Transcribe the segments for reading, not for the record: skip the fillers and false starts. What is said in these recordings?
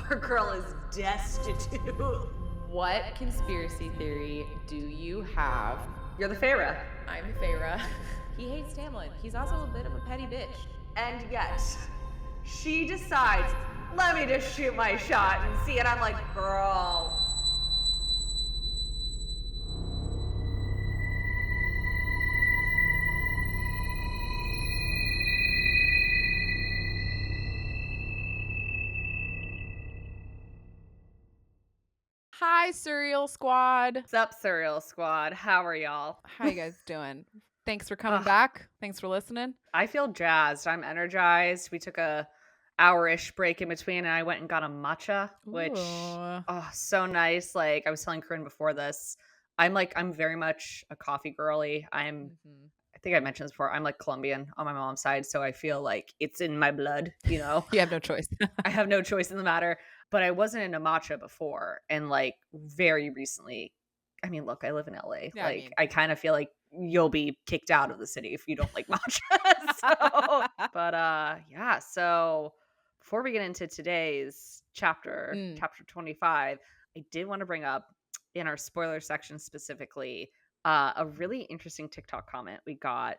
Our girl is destitute. What conspiracy theory do you have? You're the Feyre. I'm Feyre. He hates Tamlin. He's also a bit of a petty bitch. And yet, she decides, let me just shoot my shot and see it. I'm like, girl. Hi, Cereal Squad. What's up, Cereal Squad? How are y'all? How you guys doing? Thanks for coming back. Thanks for listening. I feel jazzed. I'm energized. We took a hour-ish break in between, and I went and got a matcha, which, so nice. Like, I was telling Corryn before this, I'm very much a coffee girly. I think I mentioned this before. I'm like Colombian on my mom's side, so I feel like it's in my blood, you know? You have no choice. I have no choice in the matter. But I wasn't into matcha before, and like very recently, I mean, look, I live in LA. Yeah, I kind of feel like you'll be kicked out of the city if you don't like matcha. So before we get into today's chapter 25, I did want to bring up in our spoiler section specifically a really interesting TikTok comment we got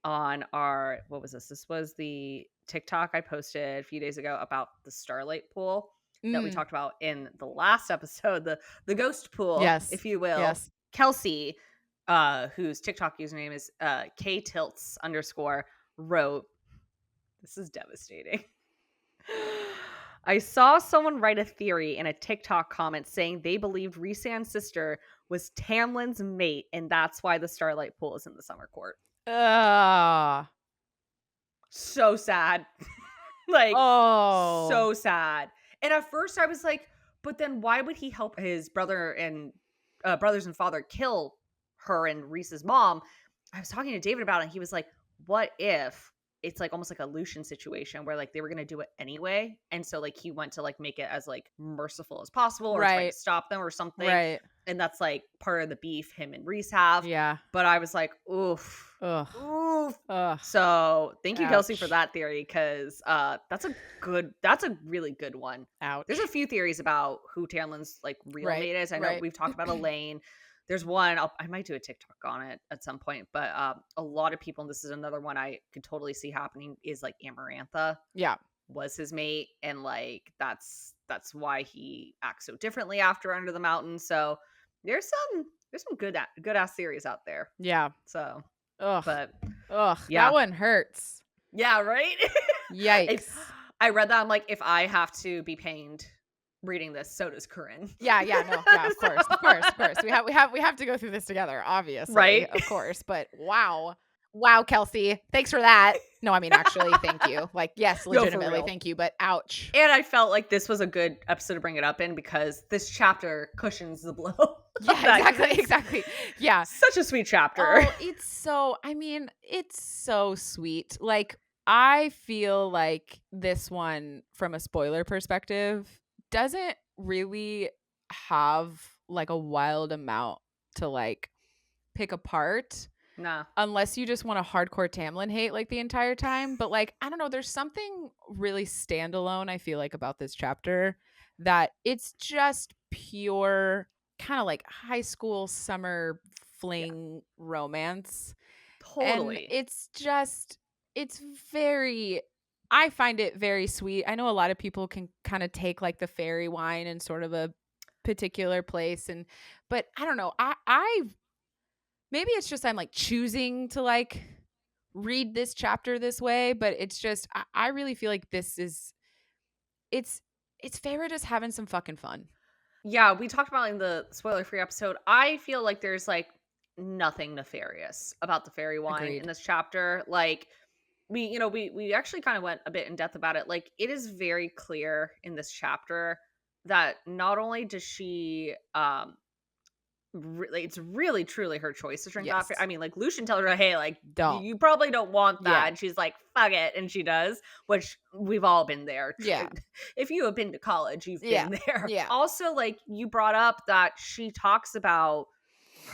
on our, what was this? This was the TikTok I posted a few days ago about the Starlight pool that we talked about in the last episode, the ghost pool, if you will. Yes. Kelsey, whose TikTok username is ktilts_, wrote, this is devastating. I saw someone write a theory in a TikTok comment saying they believed Rhysand's sister was Tamlin's mate, and that's why the Starlight pool is in the Summer Court. So sad. So sad. And at first I was like, but then why would he help his brother and brothers and father kill her and Rhys's mom? I was talking to David about it, and he was like, what if it's like almost like a Lucian situation where like they were going to do it anyway, and so like he went to like make it as like merciful as possible, or try to stop them or something. Right. And that's like part of the beef him and Rhys have. Yeah. But I was like, oof. So thank you, Kelsey, for that theory, because that's a really good one. Ouch. There's a few theories about who Tamlin's like real mate is. I know we've talked about Elaine. There's one, I might do a TikTok on it at some point, but a lot of people, and this is another one I could totally see happening, is like Amarantha. Yeah. Was his mate, and like that's why he acts so differently after Under the Mountain. So there's some good ass theories out there. Yeah. So yeah. That one hurts. Yeah, right? Yikes. I read that, I'm like, if I have to be pained reading this, so does Corryn. Of course. We have to go through this together, obviously. Right? Of course. But wow, Kelsey. Thanks for that. No, I mean, actually, thank you. Like, yes, legitimately, thank you, but ouch. And I felt like this was a good episode to bring it up in, because this chapter cushions the blow. Yeah, exactly. Yeah. Such a sweet chapter. Oh, it's so sweet. Like, I feel like this one, from a spoiler perspective, doesn't really have like a wild amount to like pick apart. Nah. Unless you just want a hardcore Tamlin hate like the entire time. But like, I don't know, there's something really standalone, I feel like, about this chapter, that it's just pure kind of like high school summer fling romance. Totally. And I find it very sweet. I know a lot of people can kind of take like the fairy wine in sort of a particular place, but I don't know. I maybe it's just I'm like choosing to like read this chapter this way, but it's just I really feel like it's Feyre just having some fucking fun. Yeah, we talked about in the spoiler-free episode. I feel like there's like nothing nefarious about the fairy wine in this chapter. Like, we actually kind of went a bit in depth about it. Like, it is very clear in this chapter that not only does she it's really truly her choice to drink that. I mean, like, Lucian tells her, hey, like, you probably don't want that. Yeah. And she's like, fuck it. And she does, which we've all been there. Yeah. If you have been to college, you've been there. Yeah. Also, like, you brought up that she talks about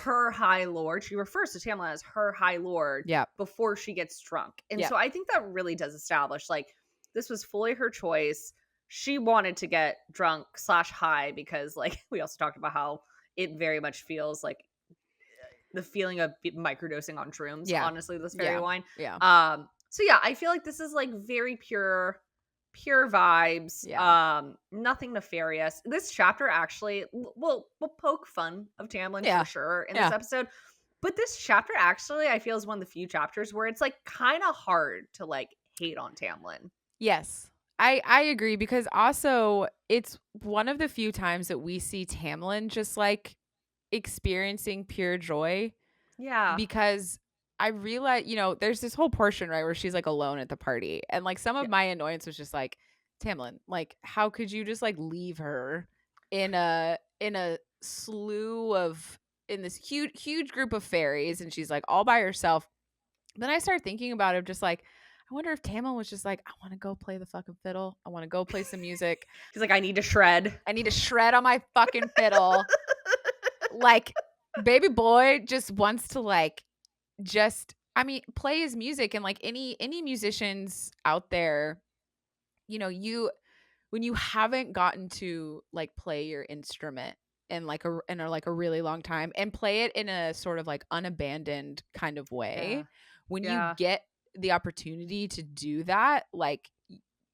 her High Lord. She refers to Tamlin as her High Lord before she gets drunk. And so I think that really does establish, like, this was fully her choice. she wanted to get drunk / high because like we also talked about how it very much feels like the feeling of microdosing on shrooms, Yeah. honestly, this fairy Yeah. wine. Yeah. So yeah, I feel like this is like very pure vibes. Yeah. Nothing nefarious. This chapter actually will poke fun of Tamlin Yeah. for sure in this Yeah. episode. But this chapter actually I feel is one of the few chapters where it's like kind of hard to like hate on Tamlin. Yes. I agree, because also it's one of the few times that we see Tamlin just like experiencing pure joy, Yeah. because I realize, there's this whole portion, right, where she's like alone at the party, and like some of Yeah. my annoyance was just like, Tamlin, like how could you just like leave her in a slew of in this huge group of fairies, and she's like all by herself. Then I started thinking about it, just like, I wonder if Tamlin was just like, I want to go play the fucking fiddle. I want to go play some music. He's like, I need to shred. I need to shred on my fucking fiddle. Like, baby boy just wants to like play his music. And like any musicians out there, when you haven't gotten to like play your instrument in like a really long time, and play it in a sort of like unabandoned kind of way, when you get the opportunity to do that, like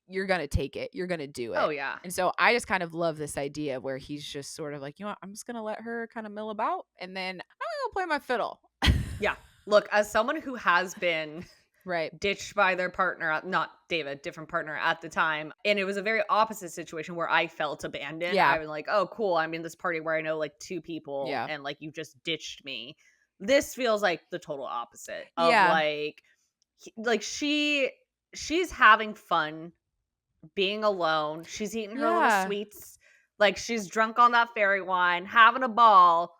you're gonna take it, you're gonna do it. Oh yeah. And so I just kind of love this idea where he's just sort of like, I'm just gonna let her kind of mill about, and then I'm gonna play my fiddle. Yeah. Look, as someone who has been right ditched by their partner, not David, different partner at the time, and it was a very opposite situation where I felt abandoned. Yeah. I was like, oh cool, I'm in this party where I know like 2 people, Yeah. and like you just ditched me. This feels like the total opposite of Yeah. like she's having fun being alone. She's eating her little sweets, like she's drunk on that fairy wine, having a ball,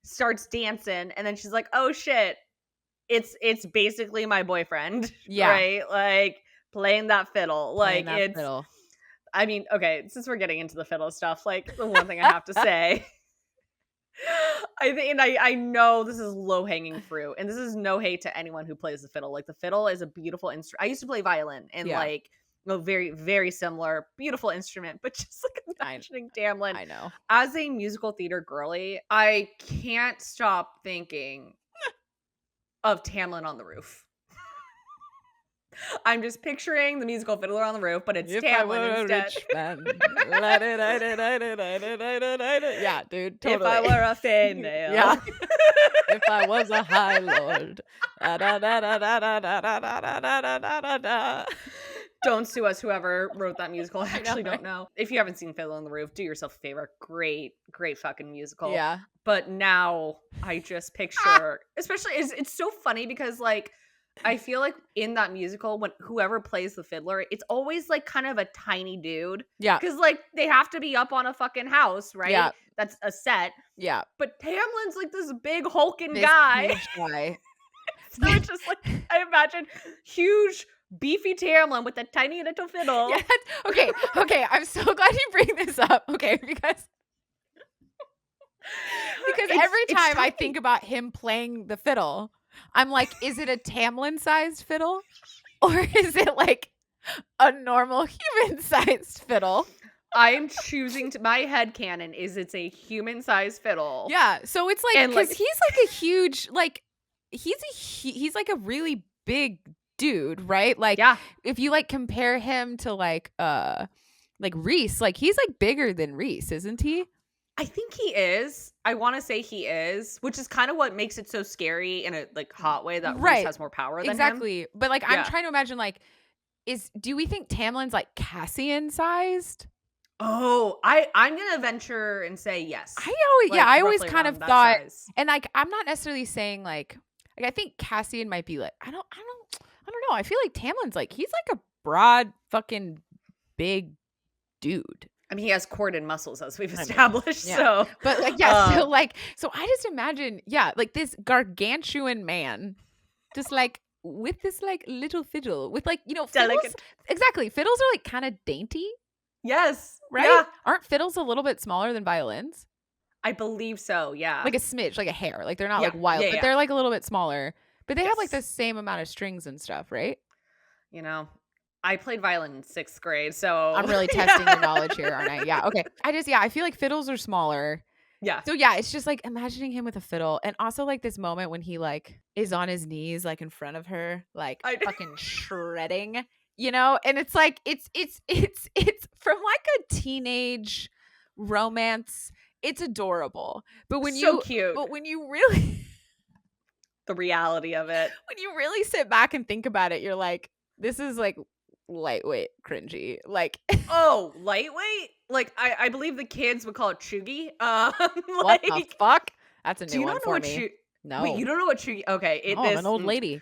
starts dancing, and then she's like, oh shit, it's basically my boyfriend. Yeah. Right? Like playing that fiddle. Playing Like that it's fiddle. I mean, okay, since we're getting into the fiddle stuff, like the one thing I have to say, I think, and I know this is low hanging fruit, and this is no hate to anyone who plays the fiddle. Like the fiddle is a beautiful instrument. I used to play violin, and like very, very similar, beautiful instrument, but just like imagining Tamlin. I know. As a musical theater girly, I can't stop thinking of Tamlin on the roof. I'm just picturing the musical Fiddler on the roof, but it's Tamlin instead. Yeah, dude. Totally. If I were a female. Yeah. If I was a high lord. Don't sue us, whoever wrote that musical. I actually don't know. If you haven't seen Fiddle on the Roof, do yourself a favor. Great fucking musical. Yeah. But now I just picture, especially, it's so funny because like, I feel like in that musical, when whoever plays the fiddler, it's always like kind of a tiny dude. Yeah. Because like they have to be up on a fucking house, right? Yeah. That's a set. Yeah. But Tamlin's like this big hulking guy. Huge guy. So it's just like, I imagine huge beefy Tamlin with a tiny little fiddle. Yeah, okay. I'm so glad you bring this up. Okay, because every time I think about him playing the fiddle, I'm like, is it a Tamlin-sized fiddle, or is it like a normal human-sized fiddle? I am choosing to. My headcanon is it's a human-sized fiddle. Yeah, so it's like, because he's like a huge, like he's like a really big dude, right? Like, yeah. If you like compare him to like Rhys, like he's like bigger than Rhys, isn't he? I think he is. I want to say he is, which is kind of what makes it so scary in a like hot way that Rhys has more power than him. But like, I'm trying to imagine, like, do we think Tamlin's like Cassian sized? Oh, I'm gonna venture and say yes. I always kind of thought, and like, I'm not necessarily saying like I think Cassian might be like, I don't know. I feel like Tamlin's like, he's like a broad fucking big dude. I mean, he has cord and muscles, as we've established. Yeah. So, but like, so I just imagine, like this gargantuan man, just like with this like little fiddle, with like, fiddles, exactly. Fiddles are like kind of dainty. Yes. Right? Yeah. Aren't fiddles a little bit smaller than violins? I believe so. Yeah. Like a smidge, like a hair. Like they're not like wild, but they're like a little bit smaller. But they have like the same amount of strings and stuff, right? I played violin in 6th grade, so I'm really testing your knowledge here, aren't I? Yeah, okay. I feel like fiddles are smaller. Yeah. So yeah, it's just like imagining him with a fiddle, and also like this moment when he like is on his knees like in front of her, like I fucking shredding, and it's like it's from like a teenage romance. It's adorable. But when so cute. you really The reality of it. when you really sit back and think about it, you're like, this is like lightweight cringy. Like Oh, lightweight? Like, I believe the kids would call it chuggy. what the fuck? That's a do new you one not know for what me. No. Wait, you don't know what chuggy? Okay, I'm an old lady.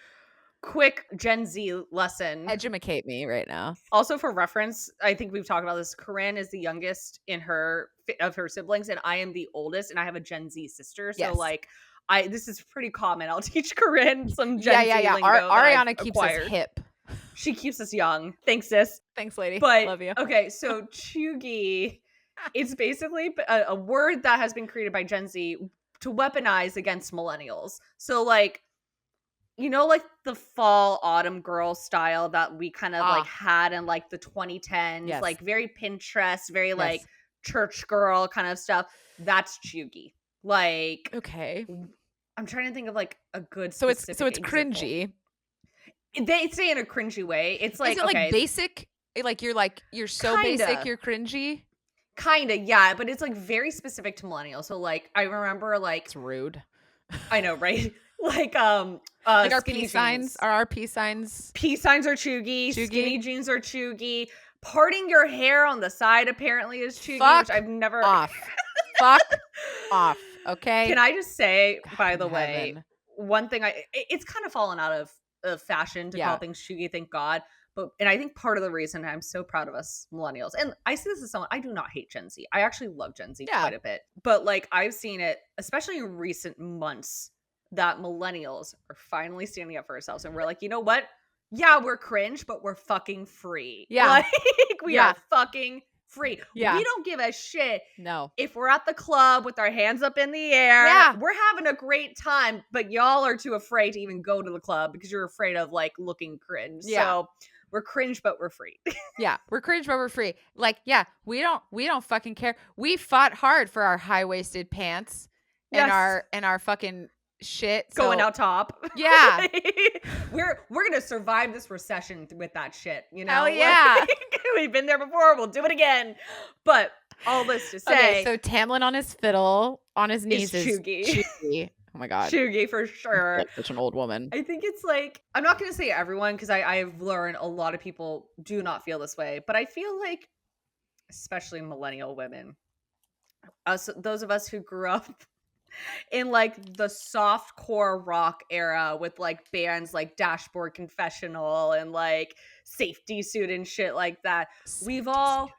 quick Gen Z lesson. Educate me right now. Also, for reference, I think we've talked about this. Corryn is the youngest of her siblings, and I am the oldest, and I have a Gen Z sister. So, Yes. like, this is pretty common. I'll teach Corryn some Gen Z lingo. Ariana keeps us hip. She keeps us young. Thanks, sis. Thanks, lady. But love you. Okay, so chuggy, it's basically a word that has been created by Gen Z to weaponize against millennials. So, like, like the fall autumn girl style that we kind of like had in like the 2010s, Yes. like very Pinterest, very like church girl kind of stuff. That's chuggy. Like, okay, I'm trying to think of like a good. So it's example. cringy. They say in a cringy way. It's like, is it like basic? Like you're so Kinda. basic, you're cringy. Kinda, yeah, but it's like very specific to millennials. So like, I remember like it's rude. I know, right? Like like our skinny peace signs. jeans. Are our peace signs? Peace signs are chuggy. Skinny jeans are chuggy. Parting your hair on the side apparently is chuggy, which I've never. Off. Fuck off. Okay. Can I just say, by the heaven. way, one thing it's kind of fallen out of fashion to call things chuggy, thank God. And I think part of the reason I'm so proud of us millennials, and I see this as someone, I do not hate Gen Z. I actually love Gen Z quite a bit. But like, I've seen it, especially in recent months, that millennials are finally standing up for ourselves. And we're like, you know what? Yeah, we're cringe, but we're fucking free. Yeah. Like, we are fucking free. Yeah. We don't give a shit. No. If we're at the club with our hands up in the air, we're having a great time, but y'all are too afraid to even go to the club because you're afraid of like looking cringe. Yeah. So we're cringe, but we're free. Yeah, we're cringe, but we're free. Like, yeah, we don't fucking care. We fought hard for our high-waisted pants and our fucking shit going out top. Yeah. we're gonna survive this recession with that shit, Hell yeah. Like, we've been there before, we'll do it again. All this to say, so Tamlin on his fiddle on his knees is chuggy. Oh my God. Chuggy for sure. Like such an old woman. I think it's like, I'm not gonna say everyone, because I've learned a lot of people do not feel this way, but I feel like especially millennial women, those of us who grew up in like the soft core rock era with like bands like Dashboard Confessional and like Safety Suit and shit like that. We've all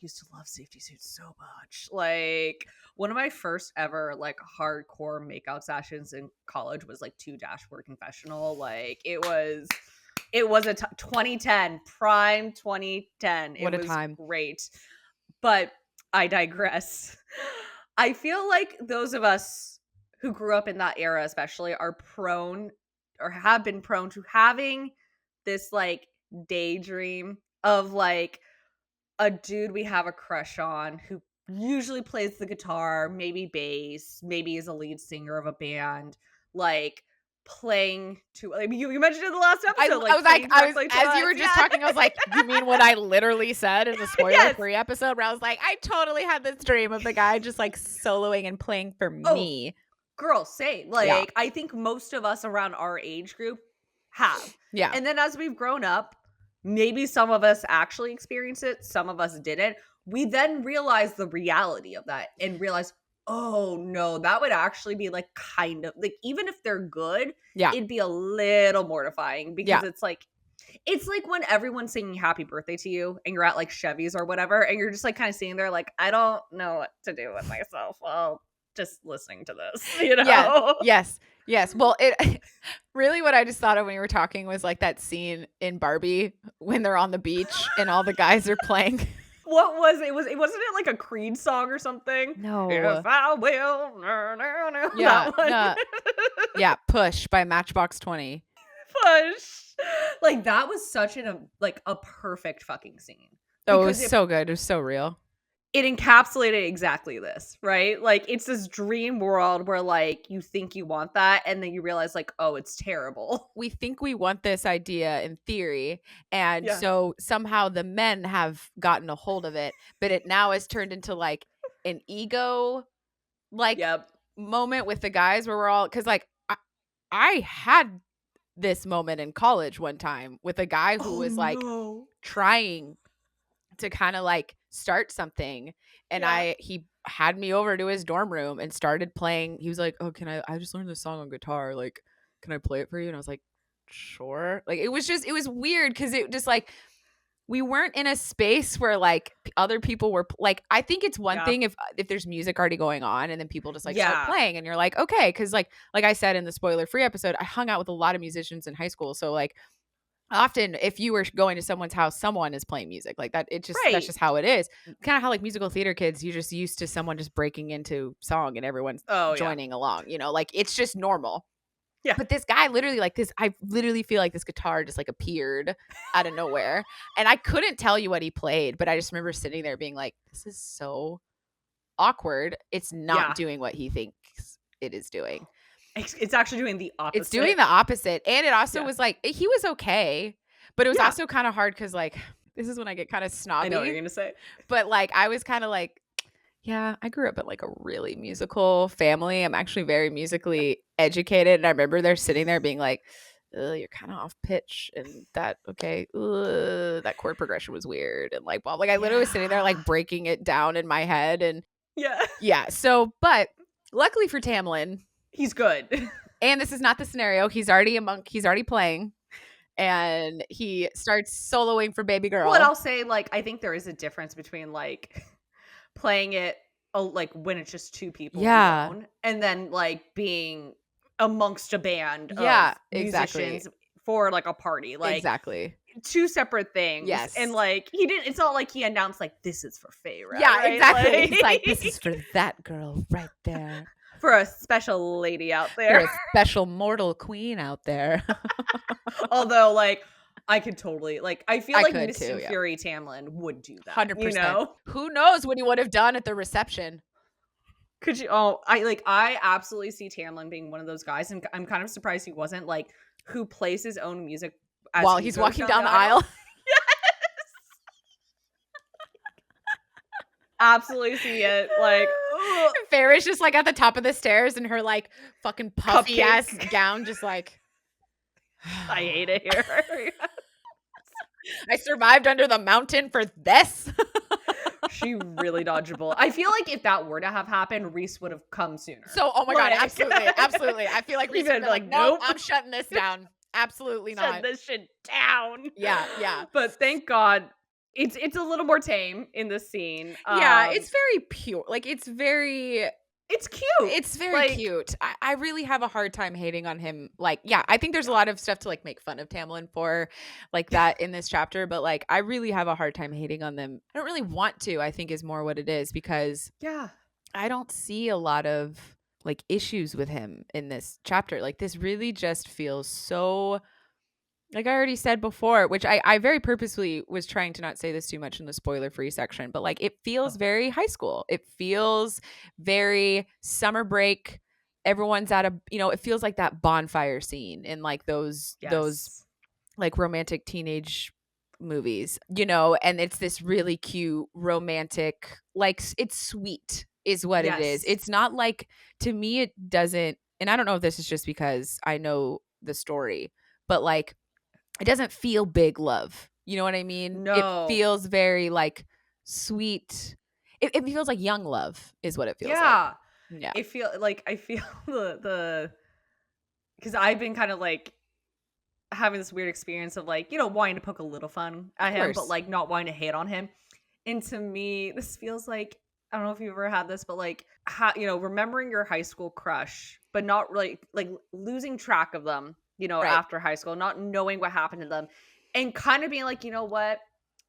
used to love Safety Suit so much. Like, one of my first ever like hardcore makeout sessions in college was like to Dashboard Confessional. Like, it was 2010, prime 2010. What it a was time. Great. But I digress. I feel like those of us who grew up in that era especially are prone or have been prone to having this like daydream of like a dude we have a crush on who usually plays the guitar, maybe bass, maybe is a lead singer of a band, like playing to, I mean, you mentioned in the last episode. As you were just talking, I was like, you mean what I literally said in the spoiler-free episode where I was like, I totally had this dream of the guy just like soloing and playing for me. Girl, same. Like, I think most of us around our age group have. Yeah. And then as we've grown up, maybe some of us actually experienced it, some of us didn't. We then realize the reality of that and realize, oh no, that would actually be like kind of like, even if they're good, it'd be a little mortifying because it's like when everyone's singing happy birthday to you and you're at like Chevy's or whatever and you're just like kind of sitting there like, I don't know what to do with myself. Well, just listening to this, you know? Yeah. Yes. Well, it really what I just thought of when you were talking was like that scene in Barbie when they're on the beach and all the guys are playing. What was it? Wasn't it like a Creed song or something? No. If I will. Yeah. That one. Yeah. Push by Matchbox 20. Push. Like, that was such a perfect fucking scene. Oh, it was so good. It was so real. It encapsulated exactly this, right? Like, it's this dream world where, like, you think you want that, and then you realize, like, oh, it's terrible. We think we want this idea in theory, and Yeah. so somehow the men have gotten a hold of it, but it now has turned into, like, an ego, like, Yep. moment with the guys where we're all, because, like, I had this moment in college one time with a guy who was, like, trying to kind of, like, start something, and he had me over to his dorm room and started playing. He was like, oh, I just learned this song on guitar, like, can I play it for you? And I was like, sure. Like, it was weird because it just, like, we weren't in a space where, like, other people were like, I think it's one thing if there's music already going on and then people just, like, start playing and you're like, okay, because like I said in the spoiler free episode, I hung out with a lot of musicians in high school, so, like, often if you were going to someone's house, someone is playing music like that. It just That's just how it is. Kind of how, like, musical theater kids, you're just used to someone just breaking into song and everyone's joining along, you know, like, it's just normal. Yeah. But this guy literally, like, I literally feel like this guitar just, like, appeared out of nowhere. And I couldn't tell you what he played, but I just remember sitting there being like, this is so awkward. It's not doing what he thinks it is doing. It's actually doing the opposite. It's doing the opposite. And it also was like, he was okay, but it was also kind of hard because, like, this is when I get kind of snobby. I know what you're going to say. But, like, I was kind of like, yeah, I grew up in, like, a really musical family. I'm actually very musically educated. And I remember they're sitting there being like, you're kind of off pitch. And that chord progression was weird. And, like, well, like, I literally was sitting there, like, breaking it down in my head. And yeah. So, but luckily for Tamlin, he's good. And this is not the scenario. He's already a monk. He's already playing. And he starts soloing for Baby Girl. Well, and I'll say, like, I think there is a difference between, like, playing it, like, when it's just two people alone, and then, like, being amongst a band of musicians for, like, a party. Like, two separate things. Yes. And, like, it's not like he announced, like, this is for Feyre. Yeah, right? exactly. Like, he's like, this is for that girl right there. For a special lady out there. For a special mortal queen out there. Although, like, I could totally, like, I feel like Miss Fury Tamlin would do that. 100%. You know? Who knows what he would have done at the reception? Could you? Oh, I absolutely see Tamlin being one of those guys, and I'm kind of surprised he wasn't, like, who plays his own music while he's walking down the aisle. Absolutely see it. Like, Feyre's just, like, at the top of the stairs in her, like, fucking puffy ass gown, just like, I hate it here. I survived under the mountain for this. She really dodged a bullet. I feel like if that were to have happened, Reese would have come sooner. So, oh my God, absolutely. Absolutely. I feel like Reese would be like, nope, I'm shutting this down. Absolutely not. Shut this shit down. Yeah. But thank God it's a little more tame in this scene. Yeah, it's very pure. Like, it's cute. It's very, like, cute. I really have a hard time hating on him. Like, I think there's a lot of stuff to, like, make fun of Tamlin for, like, that in this chapter, but, like, I really have a hard time hating on them. I don't really want to, I think, is more what it is, because I don't see a lot of, like, issues with him in this chapter. Like, this really just feels so, like I already said before, which I very purposely was trying to not say this too much in the spoiler-free section, but, like, it feels very high school. It feels very summer break. Everyone's at a, you know, it feels like that bonfire scene in, like, those like, romantic teenage movies, you know, and it's this really cute romantic, like, it's sweet is what it is. It's not, like, to me, it doesn't, and I don't know if this is just because I know the story, but, like, it doesn't feel big love. You know what I mean? No. It feels very, like, sweet. It feels like young love is what it feels like. Yeah. I feel the because I've been kind of, like, having this weird experience of, like, you know, wanting to poke a little fun at him, but, like, not wanting to hate on him. And to me, this feels like, I don't know if you've ever had this, but, like, you know, remembering your high school crush, but not really, like, losing track of them, you know, after high school, not knowing what happened to them, and kind of being like, you know what?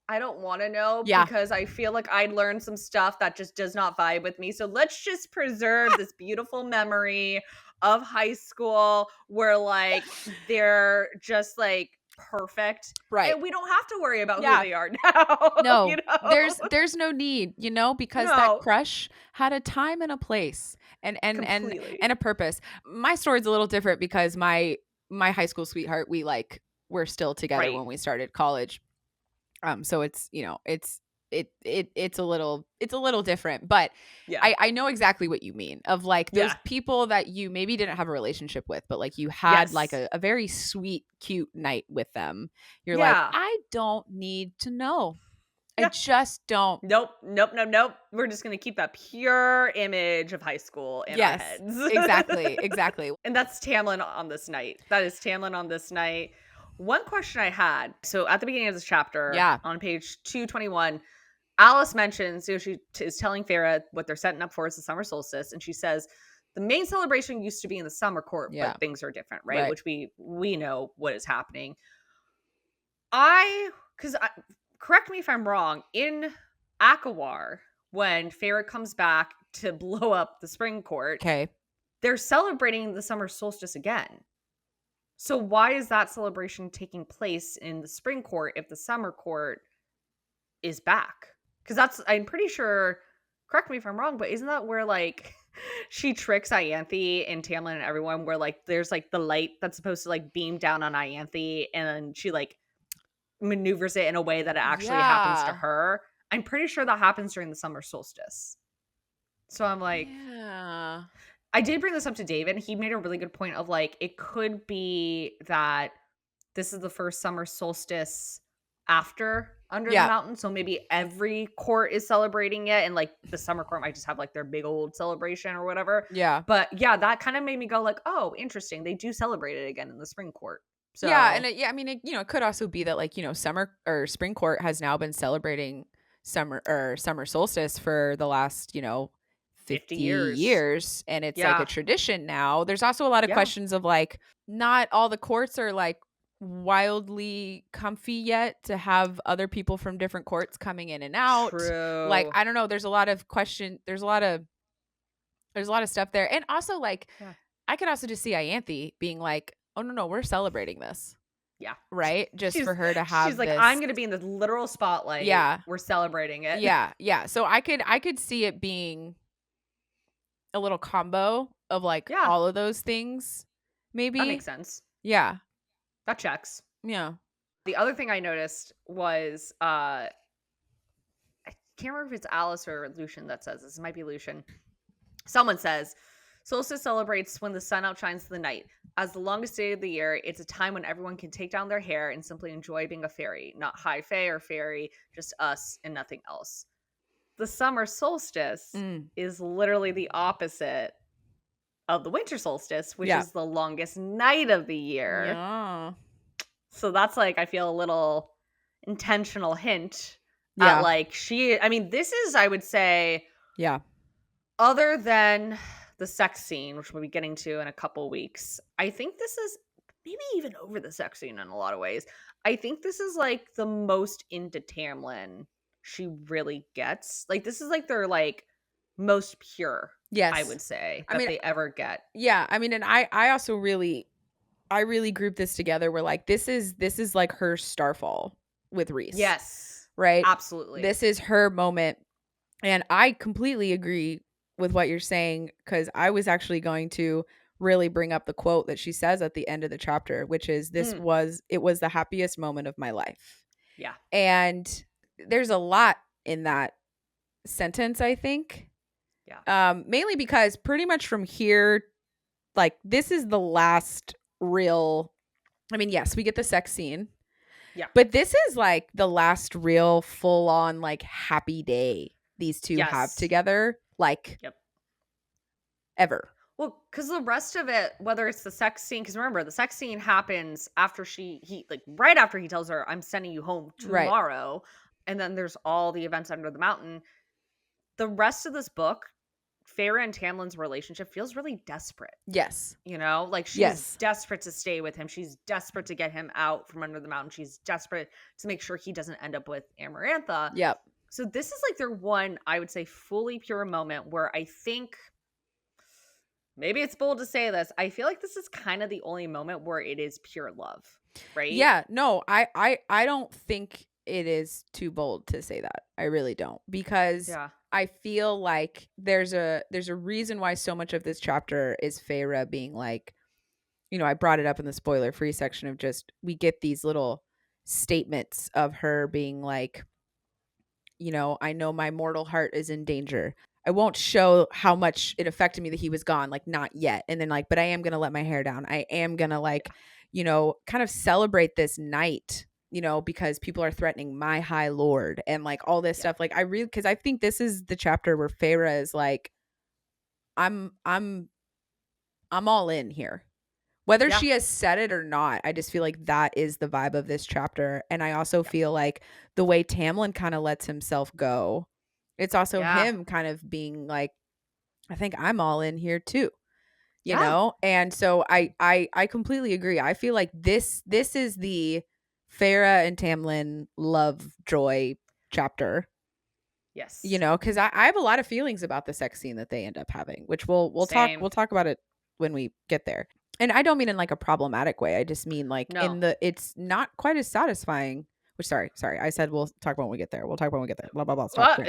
I don't want to know because I feel like I learned some stuff that just does not vibe with me. So let's just preserve this beautiful memory of high school where, like, they're just, like, perfect. Right. And we don't have to worry about Yeah. who they are now. No, you know? there's no need, because that No. crush had a time and a place Completely. and a purpose. My story's a little different because my high school sweetheart, we're still together Right. when we started college. So it's, it's a little different, but Yeah. I know exactly what you mean of like those Yeah. people that you maybe didn't have a relationship with, but like you had like Yes. a very sweet, cute night with them. You're like, Yeah. I don't need to know. I Yeah. just don't. Nope. We're just going to keep that pure image of high school in our Yes, heads. exactly. And that's Tamlin on this night. That is Tamlin on this night. One question I had. So at the beginning of this chapter, Yeah. on page 221, Alice mentions, she is telling Feyre what they're setting up for is the summer solstice. And she says, the main celebration used to be in the summer court, Yeah. but things are different, right? Right. Which we know what is happening. Correct me if I'm wrong, in Akawar, when Feyre comes back to blow up the spring court, Okay. they're celebrating the summer solstice again. So why is that celebration taking place in the spring court if the summer court is back? Because I'm pretty sure, correct me if I'm wrong, but isn't that where like she tricks Ianthe and Tamlin and everyone, where like there's like the light that's supposed to like beam down on Ianthe, and then she like maneuvers it in a way that it actually happens to her. I'm pretty sure that happens during the summer solstice. So I'm like, yeah. I did bring this up to David. He made a really good point of like, it could be that this is the first summer solstice after Under the Mountain. So maybe every court is celebrating it, and like the summer court might just have like their big old celebration or whatever. Yeah. But yeah, that kind of made me go like, oh, interesting. They do celebrate it again in the spring court. So yeah, and it could also be that like, summer or spring court has now been celebrating summer solstice for the last, 50 years, and it's like a tradition now. There's also a lot of questions of like, not all the courts are like wildly comfy yet to have other people from different courts coming in and out. True. Like, I don't know, there's a lot of stuff there. And also like, I could also just see Ianthe being like, oh no, we're celebrating this. Yeah. Right? Just for her to have she's like, this. I'm going to be in the literal spotlight. Yeah. We're celebrating it. Yeah. So I could see it being a little combo of like all of those things. Maybe. That makes sense. Yeah. That checks. Yeah. The other thing I noticed was, I can't remember if it's Alice or Lucian that says this. It might be Lucian. Someone says, solstice celebrates when the sun outshines the night. As the longest day of the year, it's a time when everyone can take down their hair and simply enjoy being a fairy. Not high fae or fairy, just us and nothing else. The summer solstice is literally the opposite of the winter solstice, which is the longest night of the year. Yeah. So that's like, I feel a little intentional hint at like this is, I would say, other than the sex scene, which we'll be getting to in a couple weeks, I think this is maybe even over the sex scene in a lot of ways. I think this is like the most into Tamlin she really gets. Like, this is like their like most pure, I would say, that they ever get. Yeah. I mean, and I also really group this together where like this is like her starfall with Rhys. Yes. Right? Absolutely. This is her moment. And I completely agree with what you're saying, because I was actually going to really bring up the quote that she says at the end of the chapter, which is, it was the happiest moment of my life. Yeah. And there's a lot in that sentence, I think. Yeah. Mainly because pretty much from here, like, this is the last real, I mean, yes, we get the sex scene. Yeah. But this is like the last real full on like happy day these two have together, like ever. Well, because the rest of it, whether it's the sex scene, because remember, the sex scene happens after right after he tells her, I'm sending you home tomorrow. Right. And then there's all the events under the mountain. The rest of this book, Feyre and Tamlin's relationship feels really desperate. Yes. Like she's desperate to stay with him. She's desperate to get him out from under the mountain. She's desperate to make sure he doesn't end up with Amarantha. Yep. So this is like their one, I would say, fully pure moment where I think, maybe it's bold to say this, I feel like this is kind of the only moment where it is pure love. right? Yeah, no, I don't think it is too bold to say that. I really don't, because Yeah. I feel like there's a reason why so much of this chapter is Feyre being like, I brought it up in the spoiler free section of just, we get these little statements of her being like, I know my mortal heart is in danger. I won't show how much it affected me that he was gone, like not yet. And then like, but I am going to let my hair down. I am going to like, kind of celebrate this night, because people are threatening my high lord and like all this stuff. Like I really, cause I think this is the chapter where Feyre is like, I'm all in here. Whether she has said it or not, I just feel like that is the vibe of this chapter. And I also feel like the way Tamlin kind of lets himself go, it's also him kind of being like, I think I'm all in here too, And so I completely agree. I feel like this is the Feyre and Tamlin love joy chapter. Yes. Because I have a lot of feelings about the sex scene that they end up having, which we'll talk about it when we get there. And I don't mean in like a problematic way. I just mean like it's not quite as satisfying. Which sorry. I said we'll talk about when we get there. We'll talk about when we get there. Blah blah blah. Stop.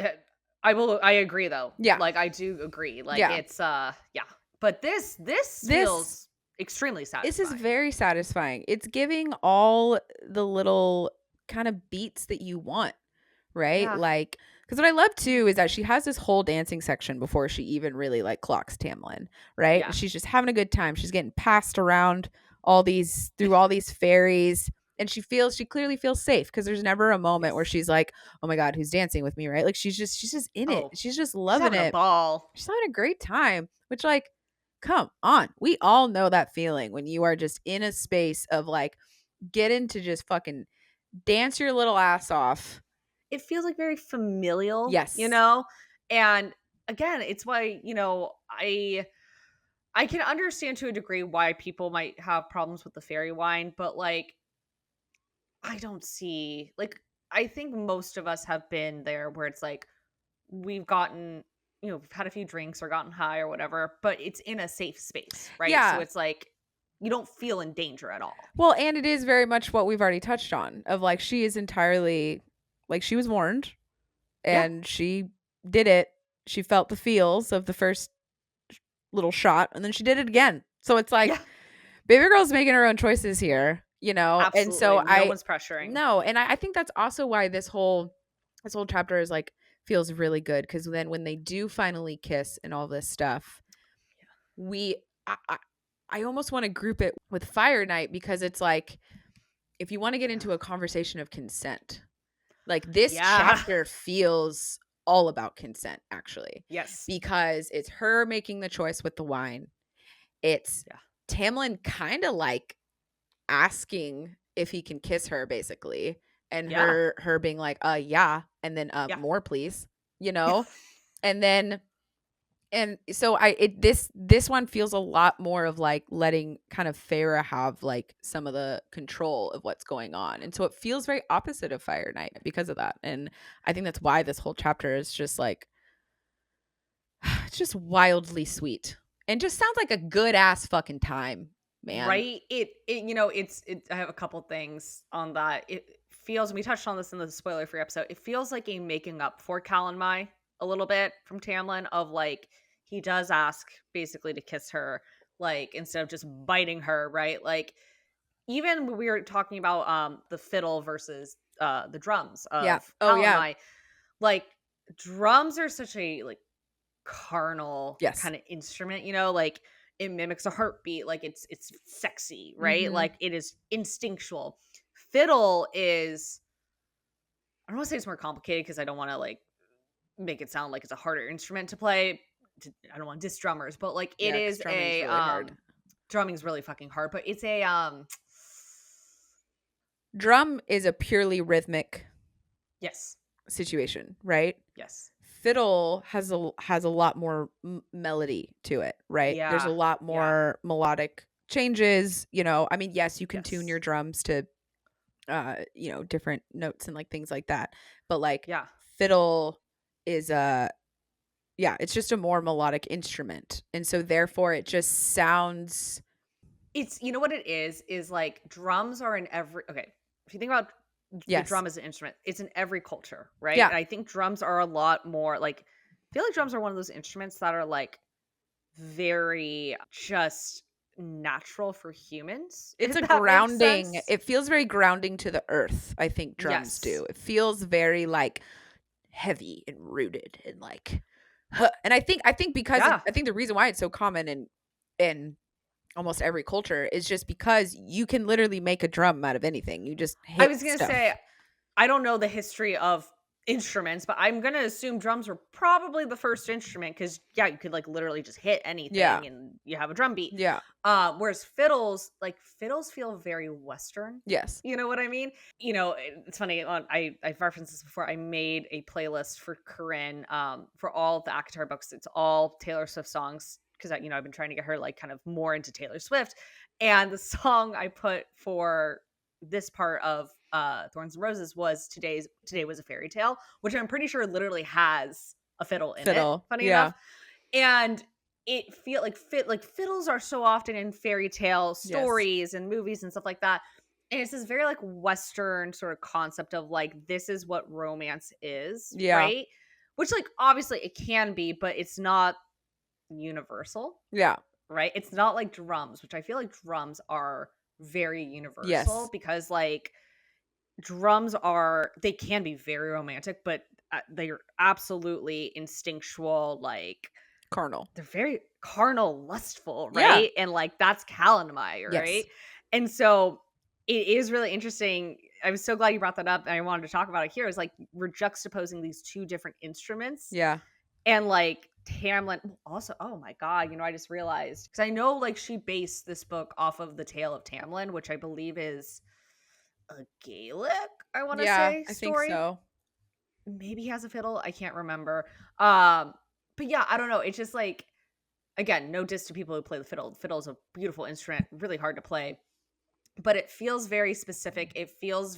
I agree though. Yeah. Like I do agree. Like it's But this feels extremely satisfying. This is very satisfying. It's giving all the little kind of beats that you want, right? Yeah. Like, because what I love too is that she has this whole dancing section before she even really like clocks Tamlin, right? Yeah. She's just having a good time. She's getting passed around through all these fairies, and she clearly feels safe, because there's never a moment where she's like, oh my God, who's dancing with me, right? Like she's just in it. She's just loving having it. A ball. She's having a great time, which like, come on. We all know that feeling when you are just in a space of like getting to just fucking dance your little ass off. It feels like very familial. Yes. And again, it's why, I can understand to a degree why people might have problems with the fairy wine, but like I don't see, like, I think most of us have been there where it's like we've gotten, we've had a few drinks or gotten high or whatever, but it's in a safe space, right? Yeah. So it's like you don't feel in danger at all. Well, and it is very much what we've already touched on of like, she is entirely like, she was warned and she did it. She felt the feels of the first little shot and then she did it again. So it's like, baby girl's making her own choices here, Absolutely. And so no one's pressuring. No. And I think that's also why this whole chapter is like, feels really good. Because then when they do finally kiss and all this stuff, I almost want to group it with Fire Night, because it's like, if you want to get into a conversation of consent, like this chapter feels all about consent, actually. Yes. Because it's her making the choice with the wine. It's Tamlin kind of like asking if he can kiss her, basically. And her being like, yeah. And then, more, please, and then, and so this one feels a lot more of like letting kind of Feyre have like some of the control of what's going on. And so it feels very opposite of Fire Night because of that. And I think that's why this whole chapter is just like, it's just wildly sweet and just sounds like a good ass fucking time, man. Right? It I have a couple things on that. It feels, we touched on this in the spoiler free episode, it feels like a making up for Calanmai a little bit from Tamlin, of like, he does ask basically to kiss her, like, instead of just biting her, right? Like, even when we were talking about the fiddle versus the drums of Calanmai, like, drums are such a like carnal kind of instrument, like it mimics a heartbeat, like it's sexy, right? Like it is instinctual. Fiddle is, I don't want to say it's more complicated because I don't want to like make it sound like it's a harder instrument to play. I don't want to diss drummers, but like it is a really hard. Drumming's really fucking hard, but it's a drum is a purely rhythmic situation, right? Yes. Fiddle has a lot more melody to it, right? There's a lot more melodic changes, I mean, yes, you can tune your drums to different notes and like things like that, but like fiddle is it's just a more melodic instrument, and so therefore it just sounds It's, you know what it is like drums are in every, okay, if you think about the Yes. drum as an instrument, it's in every culture, right? Yeah. And I think drums are a lot more like, I feel like drums are one of those instruments that are like very just natural for humans, It's if a that makes grounding. sense. It feels very grounding to the earth, I think drums Yes. do. It feels very like heavy and rooted and like and I think because Yeah. I think the reason why it's so common in almost every culture is just because you can literally make a drum out of anything. You just I hit was going to say, stuff. I don't know the history of instruments, but I'm going to assume drums were probably the first instrument because, yeah, you could like literally just hit Yeah. anything and you have a drum beat. Yeah. Whereas fiddles feel very Western. Yes. You know what I mean? You know, it's funny. I've referenced this before. I made a playlist for Corryn, for all the ACOTAR books. It's all Taylor Swift songs because I've been trying to get her like kind of more into Taylor Swift. And the song I put for this part of Thorns and Roses was Today Was a Fairy Tale, which I'm pretty sure literally has a fiddle in it. Fiddle. Funny Yeah. enough, and it feel like fiddles are so often in fairy tale Yes. stories and movies and stuff like that. And it's this very like Western sort of concept of like this is what romance is, Yeah. right? Which like obviously it can be, but it's not universal, Yeah. right? It's not like drums, which I feel like drums are very universal Yes. because like they can be very romantic, but they're absolutely instinctual, like Carnal. they're very carnal, lustful, Yeah. right? And like that's Calanmai, Yes. right? And so it is really interesting. I was so glad you brought that up and I wanted to talk about it here. Is like we're juxtaposing these two different instruments. Yeah. And like Tamlin also, oh my God, I just realized because I know like she based this book off of the Tale of Tamlin, which I believe is a Gaelic, I want to Yeah, say, I think story. so. Maybe he has a fiddle. I can't remember. But yeah, I don't know. It's just like, again, no diss to people who play the fiddle. Fiddle is a beautiful instrument, really hard to play, but it feels very specific. It feels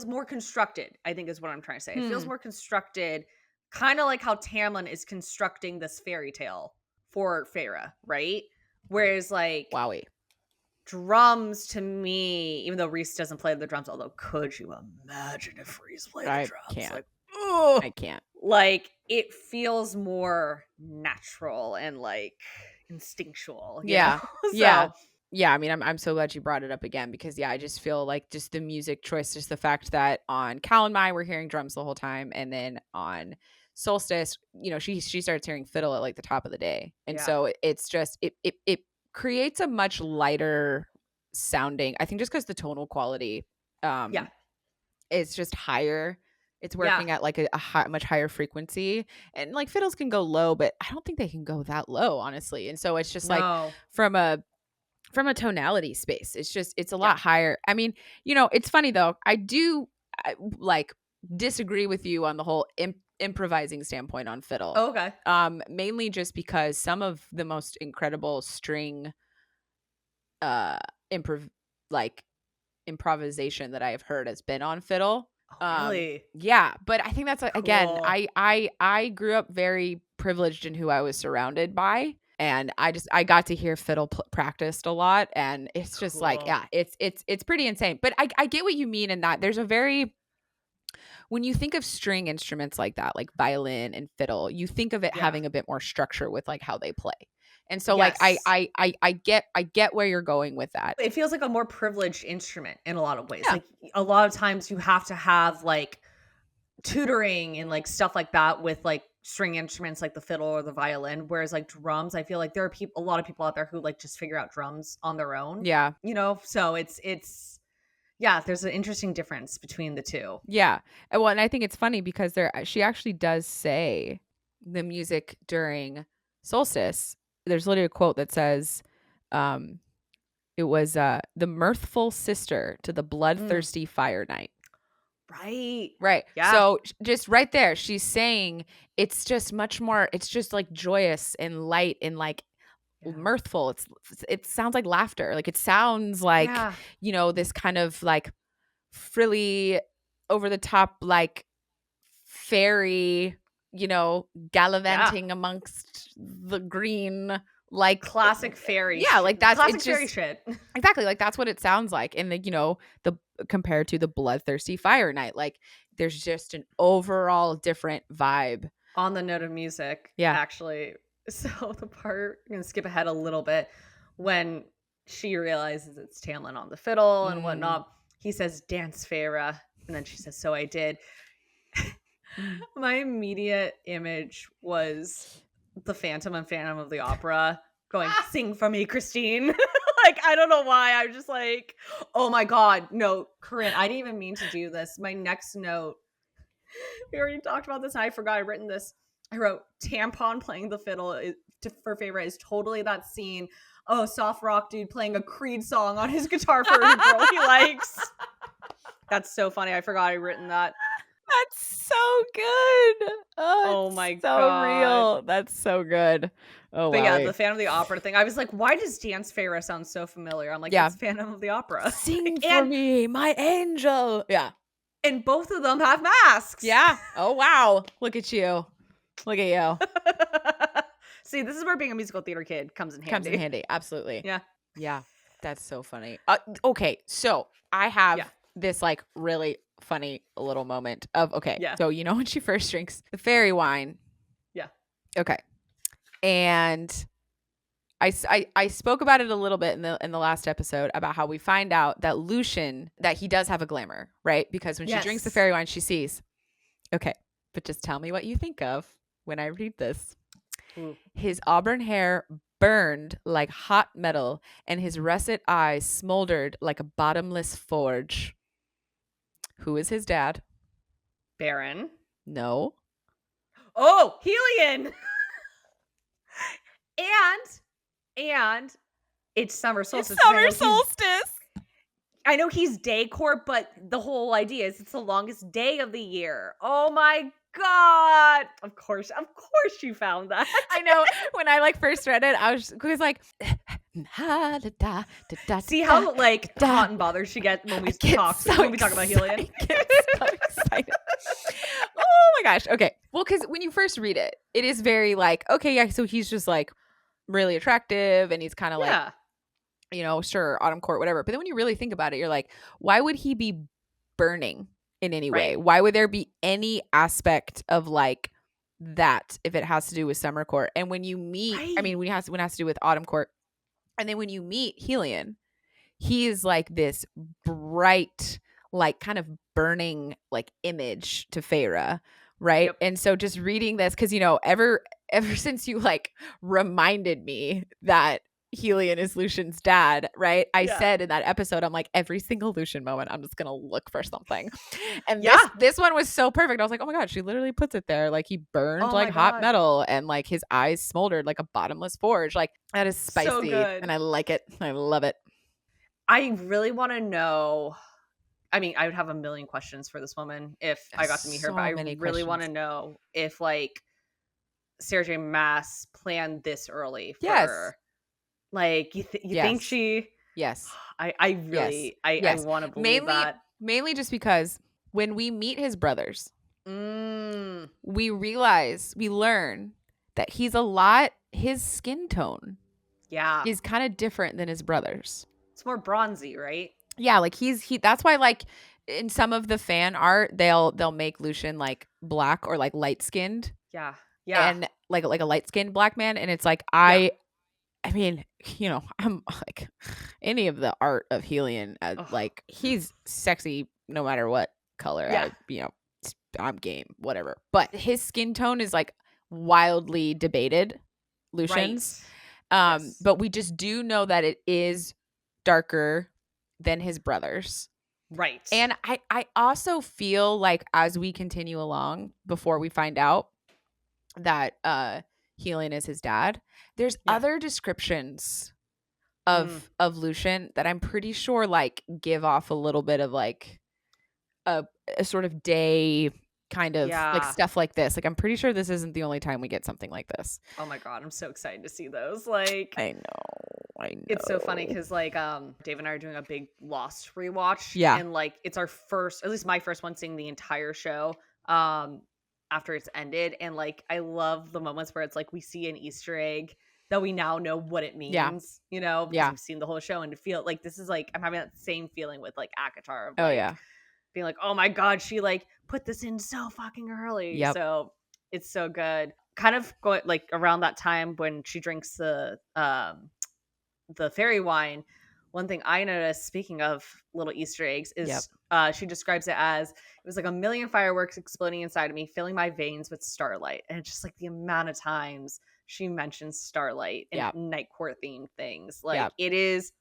more constructed, I think is what I'm trying to say. It feels more constructed, kind of like how Tamlin is constructing this fairy tale for Feyre, right? Whereas like Wowie. drums to me, even though Reese doesn't play the drums, although could you imagine if Reese played the drums? Can't. Like, I can't. Like it feels more natural and like instinctual. Yeah. So, yeah. I mean, I'm so glad you brought it up again because I just feel like just the music choice, just the fact that on Calanmai we're hearing drums the whole time, and then on Solstice, she starts hearing fiddle at like the top of the day, and so it's just it creates a much lighter sounding. I think just because the tonal quality, is just higher. It's working at like a much higher frequency, and like fiddles can go low, but I don't think they can go that low, honestly. And so it's just like from a tonality space, it's a lot higher. I mean, it's funny though. I like disagree with you on the whole improvising standpoint on fiddle. Oh, okay. Mainly just because some of the most incredible string improvisation that I have heard has been on fiddle. Oh, really? Yeah, but I think that's cool. Again, I grew up very privileged in who I was surrounded by, and I got to hear fiddle practiced a lot, and it's just like, yeah, it's pretty insane. But I get what you mean in that there's a very, when you think of string instruments like that, like violin and fiddle, you think of it having a bit more structure with like how they play. And so like I get where you're going with that. It feels like a more privileged instrument in a lot of ways. Yeah. Like a lot of times you have to have like tutoring and like stuff like that with like string instruments like the fiddle or the violin, whereas like drums, I feel like there are a lot of people out there who like just figure out drums on their own. Yeah. So it's there's an interesting difference between the two. Yeah. Well, and I think it's funny because she actually does say the music during Solstice. There's literally a quote that says, it was the mirthful sister to the bloodthirsty fire knight. Right. Yeah. So just right there, she's saying it's just much more, it's just like joyous and light and like mirthful. It sounds like laughter. Like it sounds like, this kind of like frilly, over the top, like fairy, gallivanting amongst the green like classic fairy. Yeah, like that's classic it's fairy just shit. exactly like that's what it sounds like. And the the compared to the bloodthirsty fire night, like there's just an overall different vibe. On the note of music, Yeah. actually, so the part, I'm gonna skip ahead a little bit, when she realizes it's Tamlin on the fiddle and whatnot, he says, "Dance, Feyre," and then she says, "So I did." My immediate image was the Phantom and Phantom of the Opera going, "Sing for me, Christine." Like, I don't know why. I'm just like, oh my God. No, Corinne, I didn't even mean to do this. My next note, we already talked about this and I forgot I'd written this. I wrote, tampon playing the fiddle for Feyre is totally that scene. Oh, soft rock dude playing a Creed song on his guitar for a girl he likes. That's so funny. I forgot I'd written that. That's so good. Oh my so God. real. That's so good. Oh, But wow. yeah, the Phantom of the Opera thing. I was like, why does Dance Feyre sound so familiar? I'm like, Yeah. it's Phantom of the Opera. Sing for me, my angel. Yeah. And both of them have masks. Yeah. Oh, wow. Look at you. Look at you. See, this is where being a musical theater kid comes in handy. Comes in handy. Absolutely. Yeah. Yeah. That's so funny. Okay. So I have this like really funny little moment of, okay. Yeah. So, when she first drinks the fairy wine. Yeah. Okay. And I spoke about it a little bit in the last episode about how we find out that Lucien, that he does have a glamour, right? Because when she drinks the fairy wine, she sees. Okay. But just tell me what you think of when I read this. Ooh. His auburn hair burned like hot metal, and his russet eyes smoldered like a bottomless forge. Who is his dad? Baron. No. Oh, Helion. And it's Summer Solstice. It's Summer Solstice. I know he's day court, but the whole idea is it's the longest day of the year. Oh my God. Of course you found that. I know. When I first read it, I was like, see how hot and bothered she gets when we talk about Helion. I get so excited. Oh my gosh. Okay. Well, because when you first read it, it is very okay, yeah. So he's just really attractive, and he's kind of sure, autumn court, whatever. But then when you really think about it, you're like, why would he be burning in any way? Why would there be any aspect of that if it has to do with summer court? And when you meet, when it has to do with autumn court, and then when you meet Helion, he is this bright, kind of burning image to Feyre, right? Yep. And so just reading this, because ever since you reminded me that Helion is Lucien's dad, right? I said in that episode, I'm like, every single Lucien moment, I'm just gonna look for something. And this one was so perfect. I was like, oh my God, she literally puts it there. He burned hot metal, and his eyes smoldered like a bottomless forge. That is spicy, so good. And I like it. I love it. I really want to know. I mean, I would have a million questions for this woman if I got to meet her, but I really want to know if Sarah J. Maas planned this early for her. You think she? Yes. I really I want to believe that. Mainly just because when we meet his brothers, we learn that his skin tone is kind of different than his brothers. It's more bronzy, right? Yeah, that's why in some of the fan art they'll make Lucien black or light skinned. Yeah. And a light skinned black man, and it's I mean, I'm any of the art of Helion, he's sexy no matter what color. Yeah. I'm game, whatever. But his skin tone is wildly debated, Lucien's. Right. But we just do know that it is darker than his brothers. Right. And I also feel as we continue along, before we find out that Helion is his dad, there's other descriptions of Lucien that I'm pretty sure give off a little bit of a sort of day kind of stuff like this. I'm pretty sure this isn't the only time we get something like this. Oh my God, I'm so excited to see those. I know. It's so funny because Dave and I are doing a big Lost rewatch. Yeah. And it's our first, at least my first one, seeing the entire show after it's ended. And I love the moments where it's we see an Easter egg that we now know what it Yeah. means, you know, because Yeah. we've seen the whole show, and to feel like this is like I'm having that same feeling with like ACOTAR of Oh, like yeah. being like, oh my god, she like put this in so fucking early. Yep. So it's so good. Kind of going like around that time when she drinks the fairy wine, one thing I noticed, speaking of little Easter eggs, Yep. is she describes it as it was like a million fireworks exploding inside of me, filling my veins with starlight. And it's just like the amount of times she mentions starlight and Yep. night court themed things. Like Yep. it is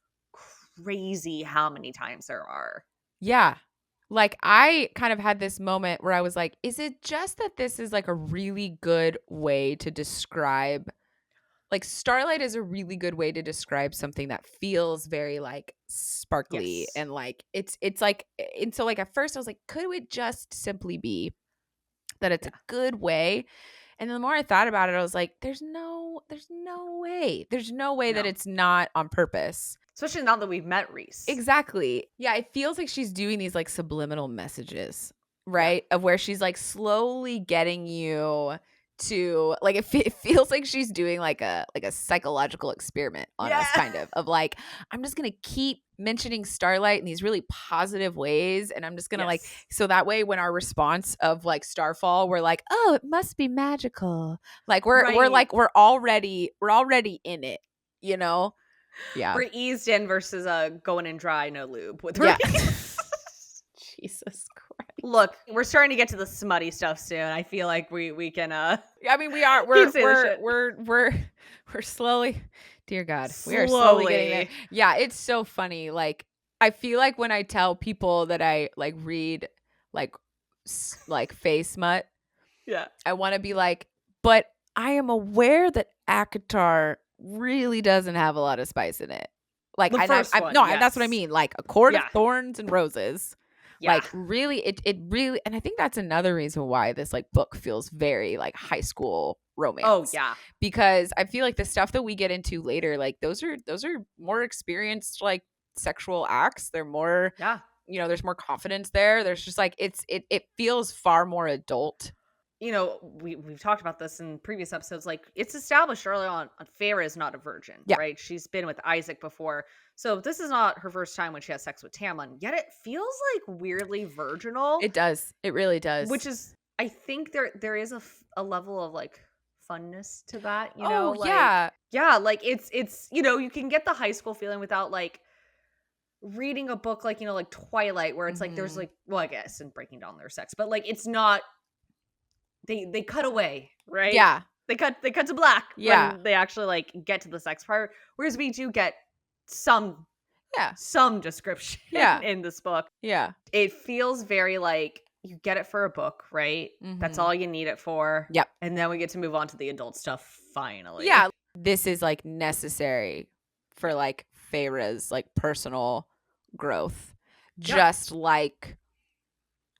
crazy how many times there are. Yeah. Like, I kind of had this moment where I was like, is it just that this is like a really good way to describe, like, starlight is a really good way to describe something that feels very like sparkly Yes. and like it's like, and so like at first I was like, could it just simply be that it's a good way? And then the more I thought about it, I was like, there's no way. There's no way that No. it's not on purpose. Especially now that we've met Reese. Exactly. Yeah, it feels like she's doing these like subliminal messages, right? Of where she's like slowly getting you to like it feels like she's doing like a psychological experiment on us, kind of like, I'm just gonna keep mentioning starlight in these really positive ways, and I'm just gonna like, so that way when our response of like starfall, we're like, oh, it must be magical, like we're like we're already in it, you know. Yeah. We're eased in versus going in dry, no lube with Yeah. Reese. Jesus Christ. Look, we're starting to get to the smutty stuff soon. I feel like we can I mean, we are we're slowly, dear God, we are slowly getting there. Yeah, it's so funny. Like, I feel like when I tell people that I like read like Fae smut, yeah, I want to be like, but I am aware that ACOTAR really doesn't have a lot of spice in it. Like, that's what I mean. Like, a court of thorns and roses. Yeah. Like, really, it really, and I think that's another reason why this like book feels very like high school romance. Oh yeah, because I feel like the stuff that we get into later, like those are more experienced like sexual acts. They're more, you know, there's more confidence there. There's just like it feels far more adult. You know, we've talked about this in previous episodes. Like, it's established early on Feyre is not a virgin, right? She's been with Isaac before. So this is not her first time when she has sex with Tamlin. Yet it feels like weirdly virginal. It does. It really does. Which is, I think there is a level of like funness to that, you know? Like, yeah, like it's you know, you can get the high school feeling without like reading a book like, you know, like Twilight, where it's like there's like, well, I guess, and breaking down their sex, but like it's not. They cut away, right? Yeah. They cut to black when they actually like get to the sex part. Whereas we do get some description in this book. Yeah. It feels very like you get it for a book, right? That's all you need it for. Yep. And then we get to move on to the adult stuff finally. Yeah. This is like necessary for like Feyre's like personal growth. Just like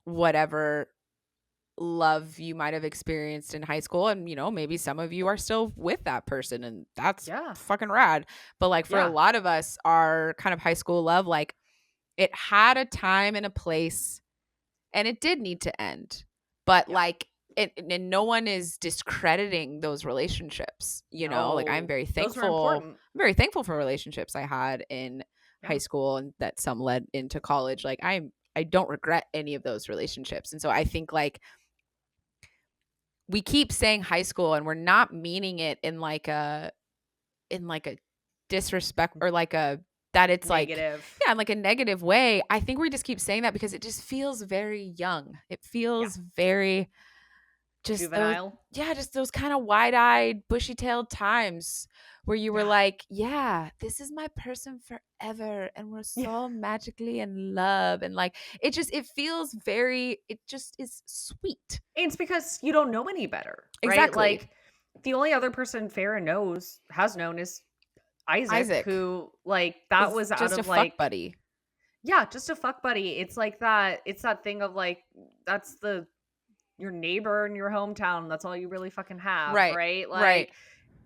whatever love you might have experienced in high school, and you know, maybe some of you are still with that person, and that's fucking rad. But like for a lot of us, our kind of high school love, like it had a time and a place, and it did need to end. But like and no one is discrediting those relationships, you know. Like, I'm very thankful for relationships I had in high school, and that some led into college. Like, I don't regret any of those relationships. And so I think like we keep saying high school, and we're not meaning it in like a disrespect or like a that it's negative. Like in like a negative way. I think we just keep saying that because it just feels very young. It feels very just juvenile. Just those kind of wide-eyed, bushy-tailed times where you were like, this is my person forever, and we're so magically in love, and like it feels very, it just is sweet. It's because you don't know any better, right? Exactly. Like, the only other person Feyre has known is Isaac, who like that was out just of a like fuck buddy. Yeah, just a fuck buddy. It's like that. It's that thing of like that's your neighbor in your hometown. That's all you really fucking have, right? Like,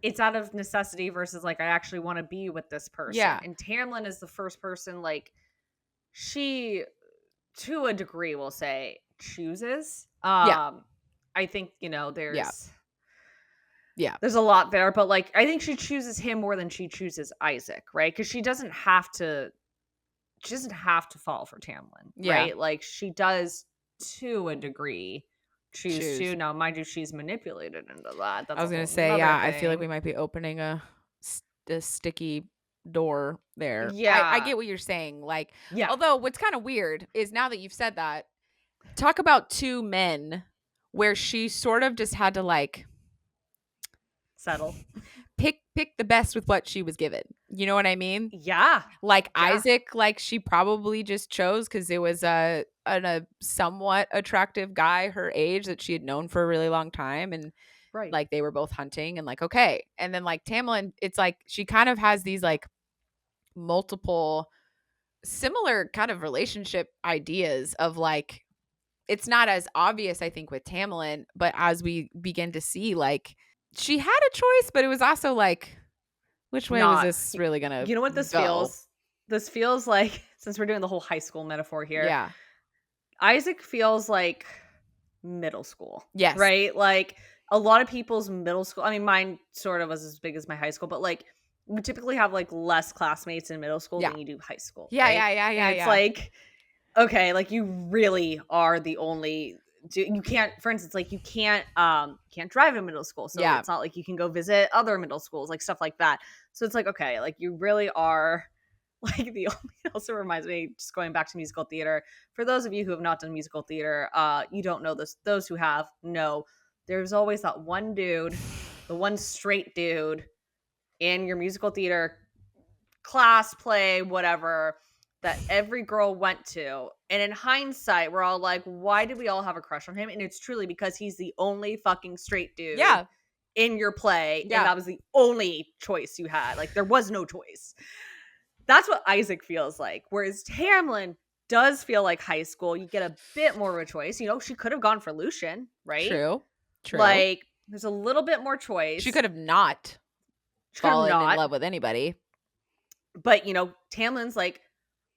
it's out of necessity versus like I actually want to be with this person. Yeah. And Tamlin is the first person, like, she, to a degree, will say chooses. I think, you know, there's Yeah. There's a lot there, but like I think she chooses him more than she chooses Isaac, right? Because she doesn't have to fall for Tamlin, Yeah. right? Like she does to a degree choose Choose. to. Now, mind you, she's manipulated into that. I That's was a gonna whole say, nother yeah, I feel like thing. we might be opening a sticky door there. I Yeah. get what you're saying. Like, Yeah. although what's kind of weird is now that you've said that, talk about two men where she sort of just had to like Settle. pick the best with what she was given. You know what I mean? Yeah. Like Yeah. Isaac, like she probably just chose because it was a somewhat attractive guy her age that she had known for a really long time, and Right. like they were both hunting, and like okay, and then like Tamlin, it's like she kind of has these like multiple similar kind of relationship ideas of like it's not as obvious I think with Tamlin, but as we begin to see like she had a choice, but it was also like which way was Not. this really gonna You know what this go? feels? This feels like, since we're doing the whole high school metaphor here, Yeah. Isaac feels like middle school, Yes. right? Like a lot of people's middle school, I mean, mine sort of was as big as my high school, but like we typically have like less classmates in middle school Yeah. than you do high school, Yeah, right? yeah, yeah, And yeah, it's yeah. like, okay, like you really are the only you can't, for instance, like you can't drive in middle school, so Yeah. it's not like you can go visit other middle schools, like stuff like that. So it's like, okay, like you really are like the only, it also reminds me, just going back to musical theater, for those of you who have not done musical theater, you don't know this, those who have know, there's always that one dude, the one straight dude in your musical theater class, play, whatever, that every girl went to. And in hindsight, we're all like, why did we all have a crush on him? And it's truly because he's the only fucking straight dude Yeah. in your play. And Yeah. that was the only choice you had. Like, there was no choice. That's what Isaac feels like. Whereas Tamlin does feel like high school. You get a bit more of a choice. You know, she could have gone for Lucian, right? True. Like, there's a little bit more choice. She could have not She could have fallen in not. love with anybody. But, you know, Tamlin's like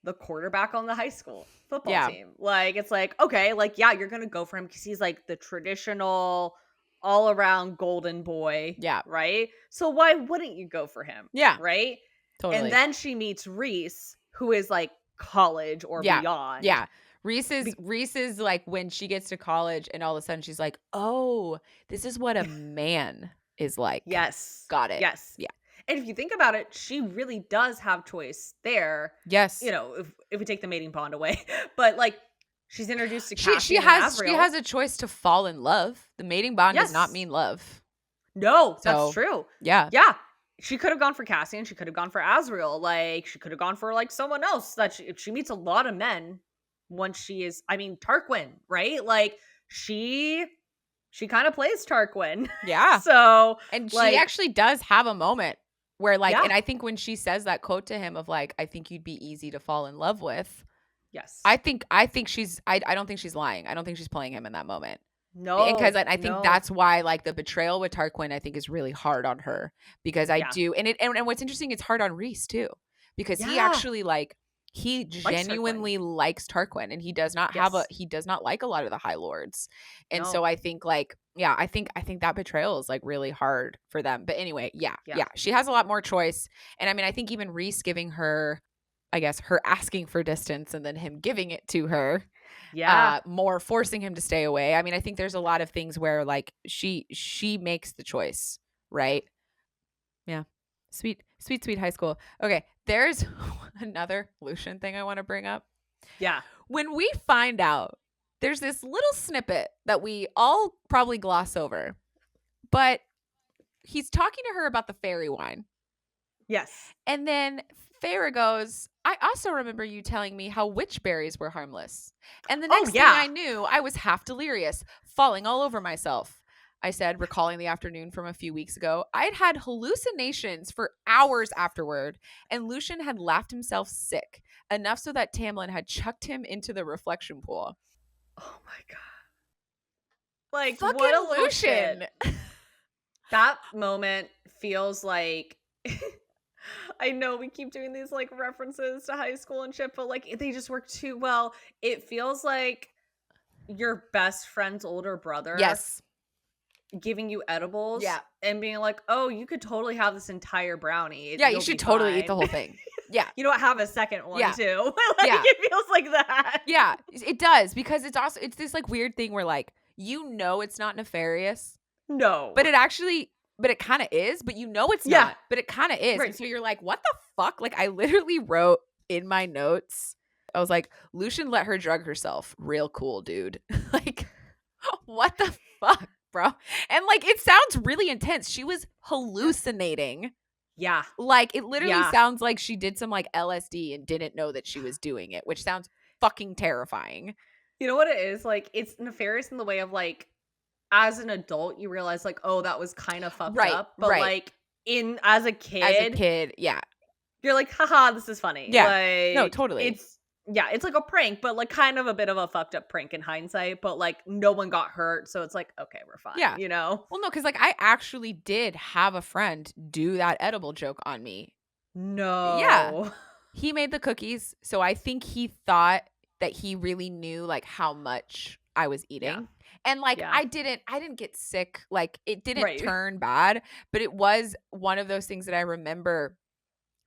the quarterback on the high school football Yeah. team. Like, it's like, okay, like, yeah, you're going to go for him because he's like the traditional all around golden boy. Yeah. Right. So why wouldn't you go for him? Yeah. Right. Totally. And then she meets Reese, who is like college or beyond. Yeah. Reese is like when she gets to college and all of a sudden she's like, oh, this is what a man is like. Yes. Got it. Yes. Yeah. And if you think about it, she really does have choice there. Yes. You know, if we take the mating bond away. But like, she's introduced to Cassian she and has Azriel. a choice to fall in love. The mating bond does not mean love. No, So, that's true. Yeah. Yeah. She could have gone for Cassian. She could have gone for Azriel. Like, she could have gone for like someone else that she meets a lot of men once she is, I mean, Tarquin, right? Like, she kind of plays Tarquin. Yeah. So, and like, she actually does have a moment where like, yeah. and I think when she says that quote to him of like, I think you'd be easy to fall in love with. Yes. I think she's, I don't think she's lying. I don't think she's playing him in that moment. No. Because I think that's why like the betrayal with Tarquin, I think is really hard on her because I do. And and what's interesting, it's hard on Reese too, because he actually like, he genuinely likes Tarquin and he does not have he does not like a lot of the High Lords. And so I think like, yeah, I think that betrayal is like really hard for them. But anyway, yeah, she has a lot more choice. And I mean, I think even Reese giving her, I guess, her asking for distance and then him giving it to her. Yeah. More forcing him to stay away. I mean, I think there's a lot of things where like she makes the choice, right? Yeah. Sweet high school. Okay, there's another Lucian thing I want to bring up. Yeah. When we find out, there's this little snippet that we all probably gloss over, but he's talking to her about the fairy wine. Yes. And then Feyre goes, I also remember you telling me how witch berries were harmless. And the next thing I knew, I was half delirious, falling all over myself. I said, recalling the afternoon from a few weeks ago. I'd had hallucinations for hours afterward, and Lucian had laughed himself sick, enough so that Tamlin had chucked him into the reflection pool. Oh my God. Like, fucking what a Lucian. That moment feels like... I know we keep doing these like references to high school and shit, but like they just work too well. It feels like your best friend's older brother. Yes. giving you edibles Yeah. and being like, oh, you could totally have this entire brownie. Yeah, you You'll should be totally eat fine. the whole thing. Yeah. You don't have a second one Yeah. too. Like Yeah. it feels like that. Yeah, it does, because it's this like weird thing where like, it's not nefarious, No. but it kind of is, but it's Yeah. not, but it kind of is. Right. And so you're like, what the fuck? Like, I literally wrote in my notes, I was like, Lucian let her drug herself. Real cool, dude. Like, what the fuck, bro? And like, it sounds really intense. She was hallucinating. Yeah. Like, it literally Yeah. sounds like she did some like LSD and didn't know that she was doing it, which sounds fucking terrifying. You know what it is? Like, it's nefarious in the way of like, as an adult, you realize like, oh, that was kind of fucked up. But like as a kid, yeah. You're like, haha, this is funny. Yeah. Like, No, totally. It's like a prank, but like kind of a bit of a fucked up prank in hindsight. But like no one got hurt. So it's like, okay, we're fine. Yeah. You know? Well, no, because like I actually did have a friend do that edible joke on me. No. Yeah. He made the cookies. So I think he thought that he really knew like how much I was eating. Yeah. And like I didn't get sick. Like it didn't turn bad, but it was one of those things that I remember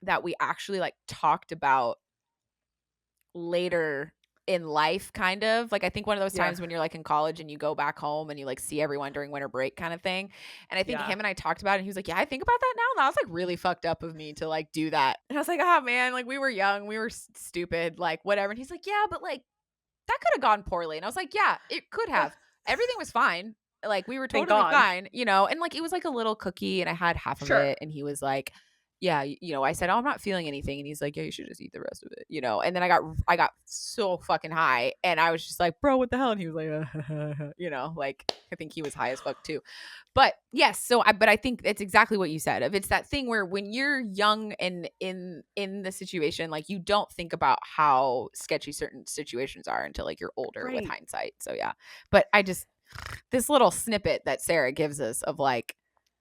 that we actually like talked about later in life, kind of like I think one of those times when you're like in college and you go back home and you like see everyone during winter break kind of thing. And I think him and I talked about it, and he was like, yeah, I think about that now. And that was like really fucked up of me to like do that. And I was like, oh man, like we were young, we were stupid, like whatever. And he's like, yeah, but like that could have gone poorly. And I was like, yeah, it could have. Everything was fine. Like we were totally fine, and like it was like a little cookie and I had half of it, and he was like, yeah, I said, oh, I'm not feeling anything, and he's like, yeah, you should just eat the rest of it, and then I got so fucking high, and I was just like, bro, what the hell? And he was like, like I think he was high as fuck too. But yes, but I think it's exactly what you said. If it's that thing where when you're young and in the situation, like you don't think about how sketchy certain situations are until like you're older with hindsight. So yeah, but this little snippet that Sarah gives us of like,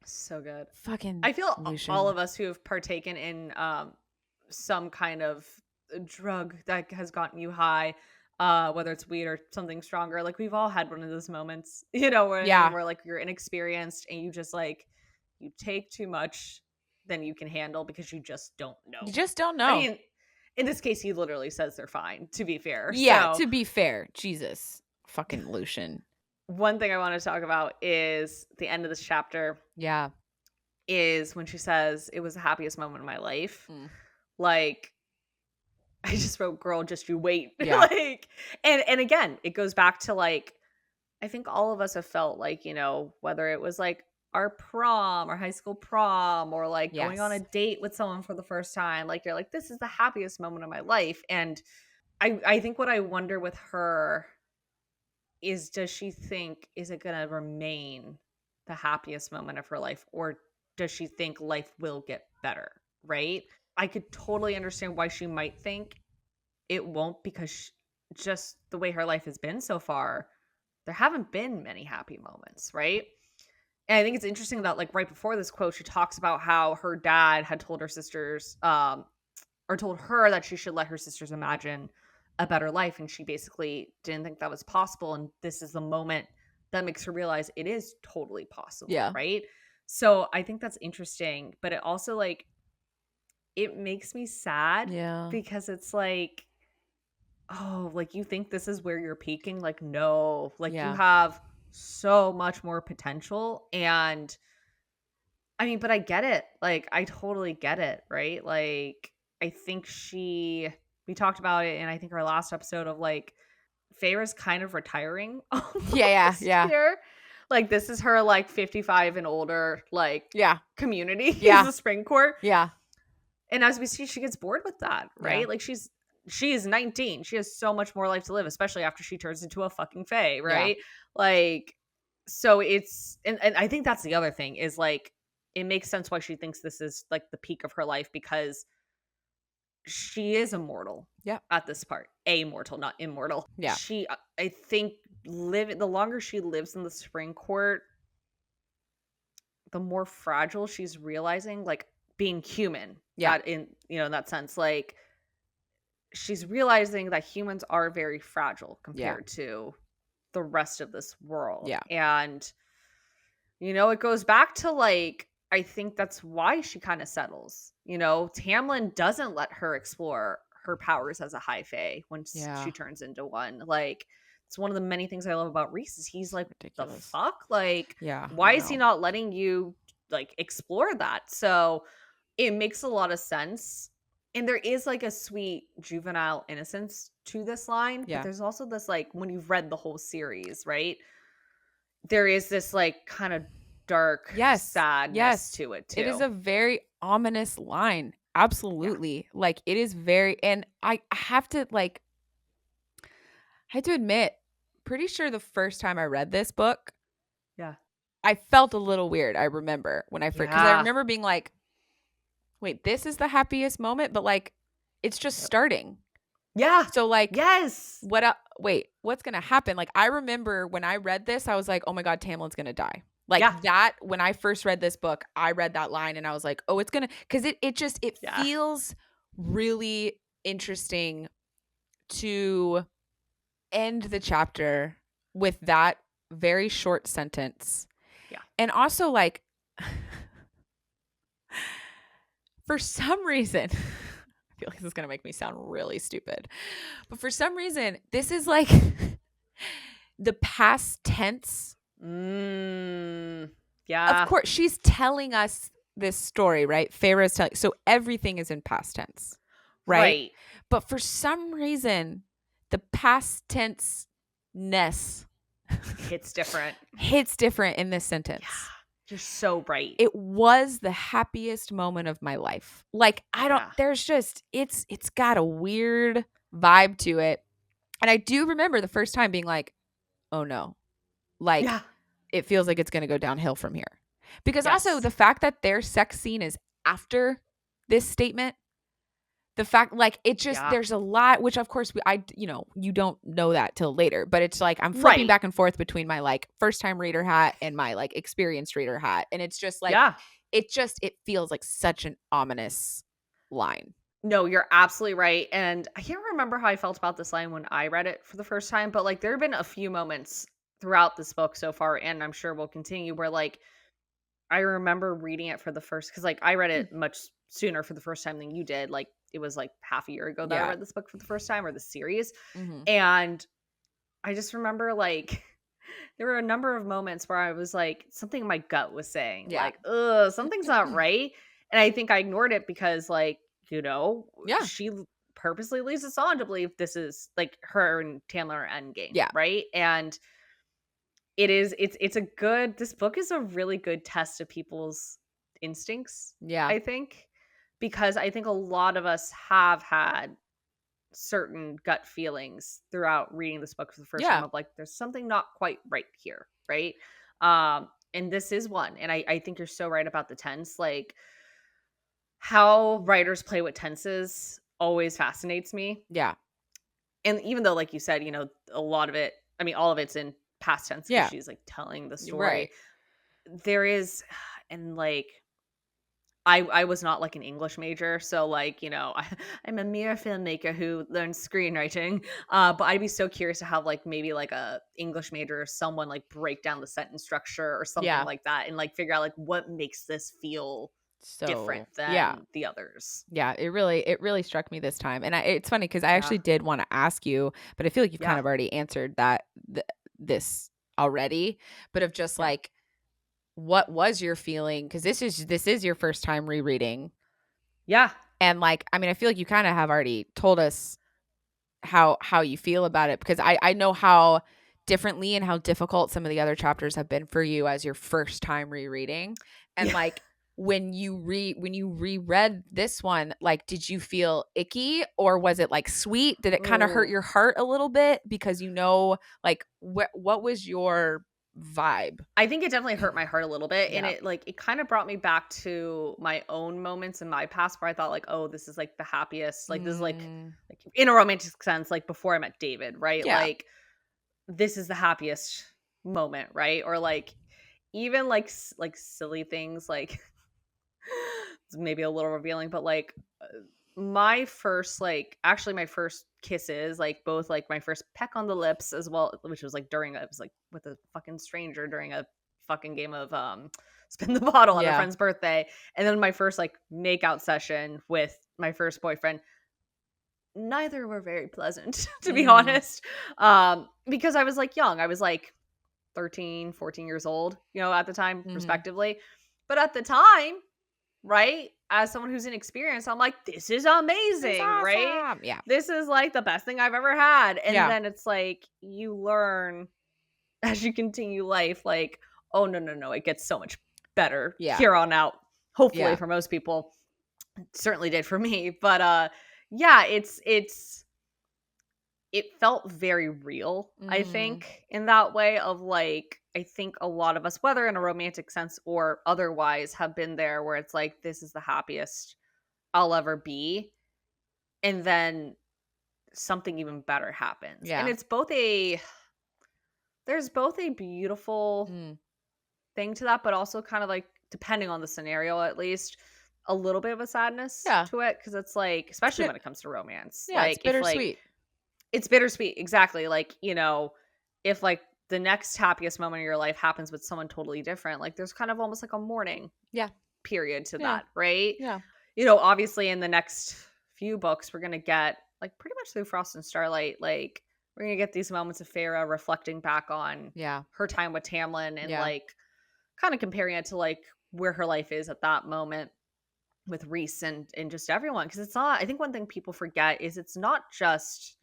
so good. Fucking I feel Lucian. all of us who have partaken in some kind of drug that has gotten you high, whether it's weed or something stronger, like we've all had one of those moments, where like you're inexperienced and you just like you take too much than you can handle because you just don't know. You just don't know. I mean, in this case, he literally says they're fine, to be fair. Yeah, to be fair. Jesus. Fucking Lucian. One thing I want to talk about is the end of this chapter. Yeah. Is when she says it was the happiest moment of my life. Like, I just wrote, girl, just you wait. Yeah. Like, and again, it goes back to like, I think all of us have felt like, whether it was like our prom or high school prom or like going on a date with someone for the first time, like you're like, this is the happiest moment of my life. And I think what I wonder with her is, does she think, is it going to remain the happiest moment of her life, or does she think life will get better? Right? I could totally understand why she might think it won't, because just the way her life has been so far, there haven't been many happy moments, right? And I think it's interesting that like right before this quote, she talks about how her dad had told her sisters, or told her that she should let her sisters imagine a better life, and she basically didn't think that was possible, and this is the moment that makes her realize it is totally possible. Right? So I think that's interesting, but it also like it makes me sad, because it's like, oh, like you think this is where you're peaking, like no, like you have so much more potential. And I mean, but I get it, like I totally get it, right? Like I think we talked about it in I think our last episode of like Feyre's kind of retiring here. Like this is her like 55 and older like community is the spring court. And as we see, she gets bored with that, right? Like she is 19. She has so much more life to live, especially after she turns into a fucking fae, right? Like so it's and I think that's the other thing is like it makes sense why she thinks this is like the peak of her life, because she is immortal at this part. Immortal, not immortal. She, I think, the longer she lives in the spring court, the more fragile she's realizing, like being human. In that sense, like she's realizing that humans are very fragile compared to the rest of this world. And it goes back to like, I think that's why she kind of settles. Tamlin doesn't let her explore her powers as a high fae when Yeah. she turns into one. Like, it's one of the many things I love about Reese is he's like, the Ridiculous. fuck? Like, Yeah. why I is he know. not letting you like explore that? So it makes a lot of sense. And there is like a sweet juvenile innocence to this line, but Yeah. there's also this like, when you've read the whole series, right? There is this like kind of dark Yes. sadness Yes. to it It is too. a very ominous line. Yeah. Absolutely. Like it is very, and I have to like, I had to admit, pretty sure the first time I read this book, Yeah. I felt a little weird. I remember when I first, because I Yeah. remember being like, wait, this is the happiest moment, but like, it's just Yep. starting. Yeah. So like, Yes. wait, what's going to happen? Like, I remember when I read this, I was like, oh my God, Tamlin's going to die. Like Yeah. that, when I first read this book, I read that line and I was like, oh, it's going to, because it Yeah. feels really interesting to end the chapter with that very short sentence. Yeah. And also, like, for some reason, I feel like this is going to make me sound really stupid, but for some reason, this is like the past tense. Yeah. Of course, she's telling us this story, right? Feyre is telling, so everything is in past tense, right? Right. But for some reason, the past tense ness Hits different. hits different in this sentence. Yeah. You're so right. It was the happiest moment of my life. Like, I don't, Yeah. there's just, it's got a weird vibe to it. And I do remember the first time being like, oh no, like, Yeah. it feels like it's going to go downhill from here. Because also Yes. the fact that their sex scene is after this statement, the fact, like, it just, Yeah. there's a lot, which of course you don't know that till later, but it's like, I'm flipping Right. back and forth between my like first time reader hat and my like experienced reader hat. And it's just like, Yeah. it feels like such an ominous line. No, you're absolutely right. And I can't remember how I felt about this line when I read it for the first time, but like there have been a few moments throughout this book so far, and I'm sure will continue, where like I remember reading it for the first, because like I read Mm. it much sooner for the first time than you did. Like it was like half a year ago that I Yeah. read this book for the first time, or the series. Mm-hmm. And I just remember like there were a number of moments where I was like, something in my gut was saying, Yeah. like, ugh, something's not right. And I think I ignored it because, like, Yeah. she purposely leaves us on to believe this is like her and Tamlin are endgame. Yeah. Right. And it's a good, this book is a really good test of people's instincts, Yeah. I think, because I think a lot of us have had certain gut feelings throughout reading this book for the first time Yeah. of like, there's something not quite right here, right? And this is one. And I think you're so right about the tense. Like, how writers play with tenses always fascinates me. Yeah. And even though, like you said, a lot of it, I mean, all of it's in past tense because Yeah. she's like telling the Right. story. There is, and like, I was not like an English major, so like, I'm a mere filmmaker who learns screenwriting. But I'd be so curious to have like maybe like a English major or someone like break down the sentence structure or something Yeah. like that, and like figure out like what makes this feel different So, yeah. than the others. Yeah, it really struck me this time. And it's funny because I Yeah. actually did want to ask you, but I feel like you've kind Yeah. of already answered that this already, but of just Yeah. like, what was your feeling? Because this is your first time rereading. Yeah. And like, I mean, I feel like you kind of have already told us how you feel about it, because I know how differently and how difficult some of the other chapters have been for you as your first time rereading. And Yeah. like, when you reread this one, like, did you feel icky, or was it like sweet? Did it kind of hurt Ooh. your heart a little bit because like what was your vibe? I think it definitely hurt my heart a little bit, and Yeah. it kind of brought me back to my own moments in my past where I thought like, oh, this is like the happiest, like this is like Mm, in a romantic sense, like before I met David, right? yeah. Like this is the happiest moment, right? Or like even like like silly things like it's maybe a little revealing, but like my first, like actually my first kisses, like both like my first peck on the lips as well, which was like during it was like with a fucking stranger during a fucking game of spin the bottle on a Yeah. friend's birthday. And then my first like makeout session with my first boyfriend, neither were very pleasant, to be honest. Because I was like young. I was like 13, 14 years old, you know, at the time, respectively. But at the time, right, as someone who's inexperienced, I'm like, this is amazing, awesome. right? Yeah. This is like the best thing I've ever had. And Yeah. then it's like you learn as you continue life, like, oh no, it gets so much better here on out. Hopefully for most people. It certainly did for me. But yeah, it felt very real, I think, in that way of like, I think a lot of us, whether in a romantic sense or otherwise, have been there where it's like, this is the happiest I'll ever be. And then something even better happens. And it's both there's both a beautiful thing to that, but also kind of like, depending on the scenario, at least, a little bit of a sadness to it. Cause it's like, especially when it comes to romance. Yeah, like, it's bittersweet. It's bittersweet, exactly. Like, you know, if like the next happiest moment of your life happens with someone totally different, like there's kind of almost like a mourning period to that, right? Yeah. You know, obviously in the next few books, we're going to get like pretty much through Frost and Starlight, like we're going to get these moments of Feyre reflecting back on her time with Tamlin and like kind of comparing it to like where her life is at that moment with Rhys and just everyone. Cause it's not, I think one thing people forget is it's not just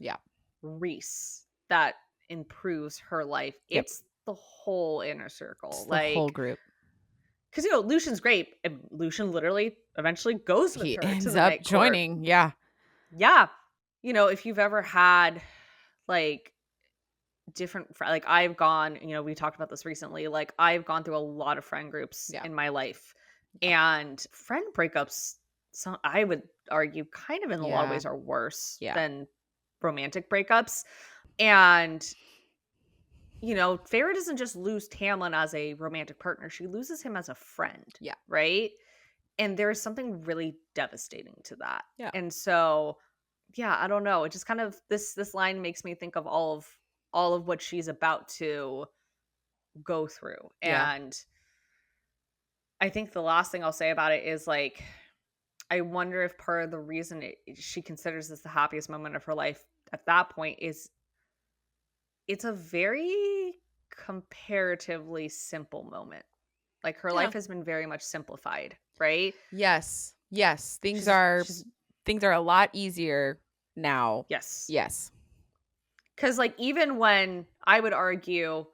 Rhys that improves her life. It's the whole inner circle. It's like the whole group. Because, you know, Lucian's great. And Lucian literally eventually goes with her Ends to the up Night joining. Court. Yeah. You know, if you've ever had like different, like I've gone, you know, we talked about this recently, like I've gone through a lot of friend groups in my life. And friend breakups, so I would argue kind of in a lot of ways are worse than romantic breakups. And, you know, Feyre doesn't just lose Tamlin as a romantic partner. She loses him as a friend. Right? And there's something really devastating to that. And so, yeah, I don't know. It just kind of, this line makes me think of all of what she's about to go through. And I think the last thing I'll say about it is like, I wonder if part of the reason she considers this the happiest moment of her life at that point is it's a very comparatively simple moment. Like her life has been very much simplified, right? Yes. Things are a lot easier now. Yes. Because like even when I would argue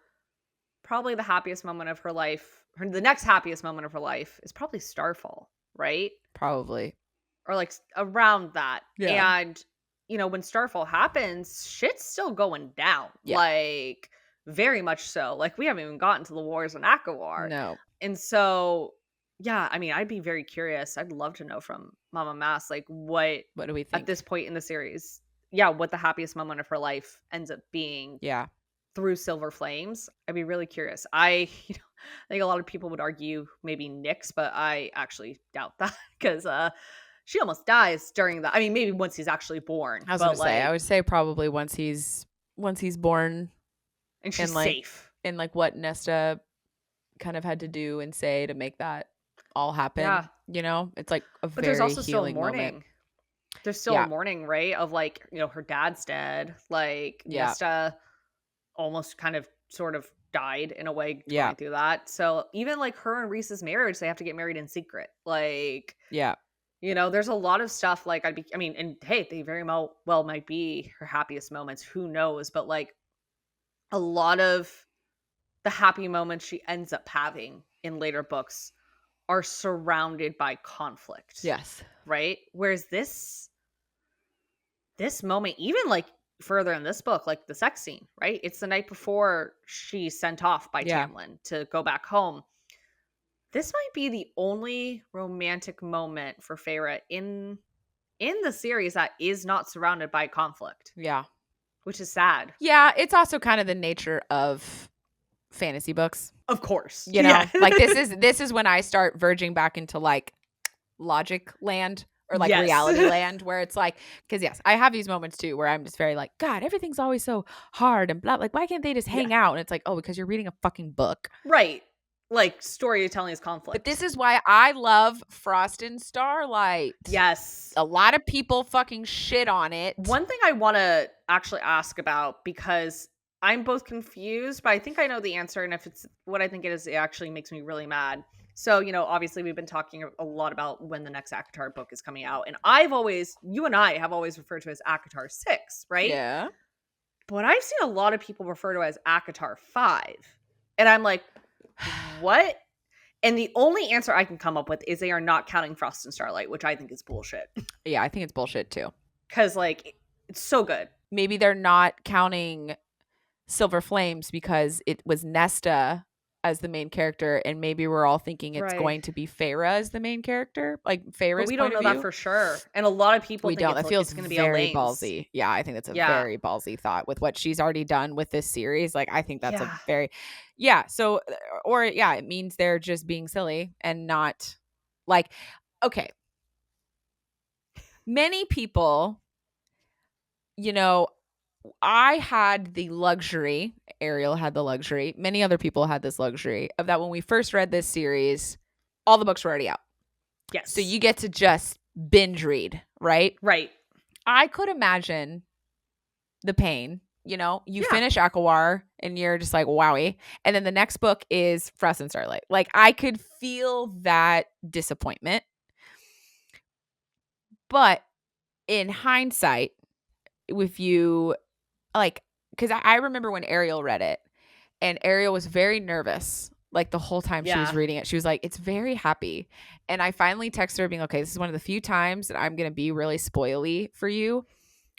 probably the happiest moment of her life, the next happiest moment of her life is probably Starfall, right? Probably. Or like around that. And, you know, when Starfall happens, shit's still going down. Like, very much so. Like, we haven't even gotten to the wars in Akawar. No. And so, yeah, I mean, I'd be very curious. I'd love to know from Mama Mass, like, what do we think at this point in the series? Yeah, what the happiest moment of her life ends up being. Through Silver Flames. I'd be really curious. I think a lot of people would argue maybe Nyx, but I actually doubt that because she almost dies during that. I mean, maybe once he's actually born. I was gonna say, I would say probably once he's born, and she's safe. And like what Nesta kind of had to do and say to make that all happen. You know, it's like a very there's also healing still mourning. moment. There's still a mourning, right? Of like, you know, her dad's dead. Like Nesta almost kind of sort of died in a way going through that. So even like her and Rhys's marriage, they have to get married in secret. Like, you know, there's a lot of stuff like and hey, they very well might be her happiest moments. Who knows? But like a lot of the happy moments she ends up having in later books are surrounded by conflict. Right? Whereas this moment, even like further in this book, like the sex scene, right? It's the night before she's sent off by Tamlin to go back home. This might be the only romantic moment for Feyre in the series that is not surrounded by conflict. Which is sad. Yeah, it's also kind of the nature of fantasy books. Of course. You know, like this is when I start verging back into like logic land. Or like reality land where it's like, because I have these moments too where I'm just very like, God, everything's always so hard and blah. Like, why can't they just hang out? And it's like, oh, because you're reading a fucking book. Right. like storytelling is conflict. But this is why I love Frost and Starlight. Yes. A lot of people fucking shit on it. One thing I want to actually ask about, because I'm both confused, but I think I know the answer. And if it's what I think it is, it actually makes me really mad. So, obviously we've been talking a lot about when the next ACOTAR book is coming out. And you and I have always referred to as ACOTAR 6, right? Yeah. But I've seen a lot of people refer to it as ACOTAR 5. And I'm like, what? And the only answer I can come up with is they are not counting Frost and Starlight, which I think is bullshit. Yeah, I think it's bullshit too. Because, it's so good. Maybe they're not counting Silver Flames because it was Nesta as the main character, and maybe we're all thinking it's going to be Feyre as the main character, like Feyre's. But we don't know that for sure, and a lot of people think that feels going to be very a ballsy. Yeah, I think that's a very ballsy thought with what she's already done with this series. Like, I think that's a very, So, it means they're just being silly and not like, okay. Many people, I had the luxury, Ariel had the luxury, many other people had this luxury of that when we first read this series, all the books were already out. Yes. So you get to just binge read, right? Right. I could imagine the pain, you finish ACOTAR and you're just like, wowie. And then the next book is Frost and Starlight. Like, I could feel that disappointment. But in hindsight, if you because I remember when Ariel read it, and Ariel was very nervous like the whole time she was reading it. She was like, it's very happy. And I finally texted her being, okay, this is one of the few times that I'm going to be really spoily for you.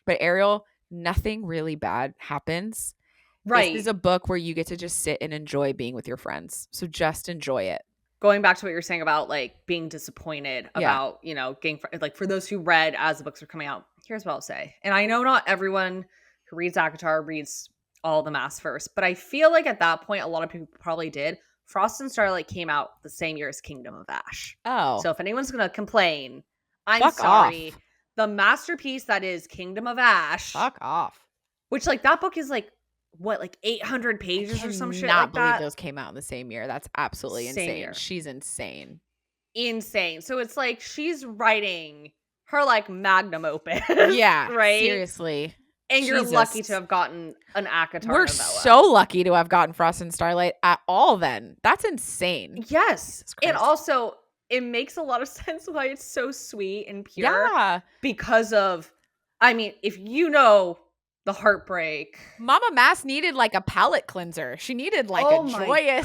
But Ariel, nothing really bad happens. Right. This is a book where you get to just sit and enjoy being with your friends. So just enjoy it. Going back to what you're saying about being disappointed about, getting for those who read as the books are coming out, here's what I'll say. And I know not everyone who reads ACOTAR reads all the mass first, but I feel like at that point, a lot of people probably did. Frost and Starlight came out the same year as Kingdom of Ash. Oh. So if anyone's going to complain, I'm sorry. Off. The masterpiece that is Kingdom of Ash. Fuck off. Which that book is 800 pages or some shit like that? I cannot believe those came out in the same year. That's absolutely insane. She's insane. Insane. So it's she's writing her magnum opus. Yeah. Right? Seriously. And you're lucky to have gotten an ACOTAR We're novella. So lucky to have gotten Frost and Starlight at all then. That's insane. Yes. And also, it makes a lot of sense why it's so sweet and pure. Yeah. Because of, if you know the heartbreak. Mama Mass needed a palate cleanser. She needed a joyous,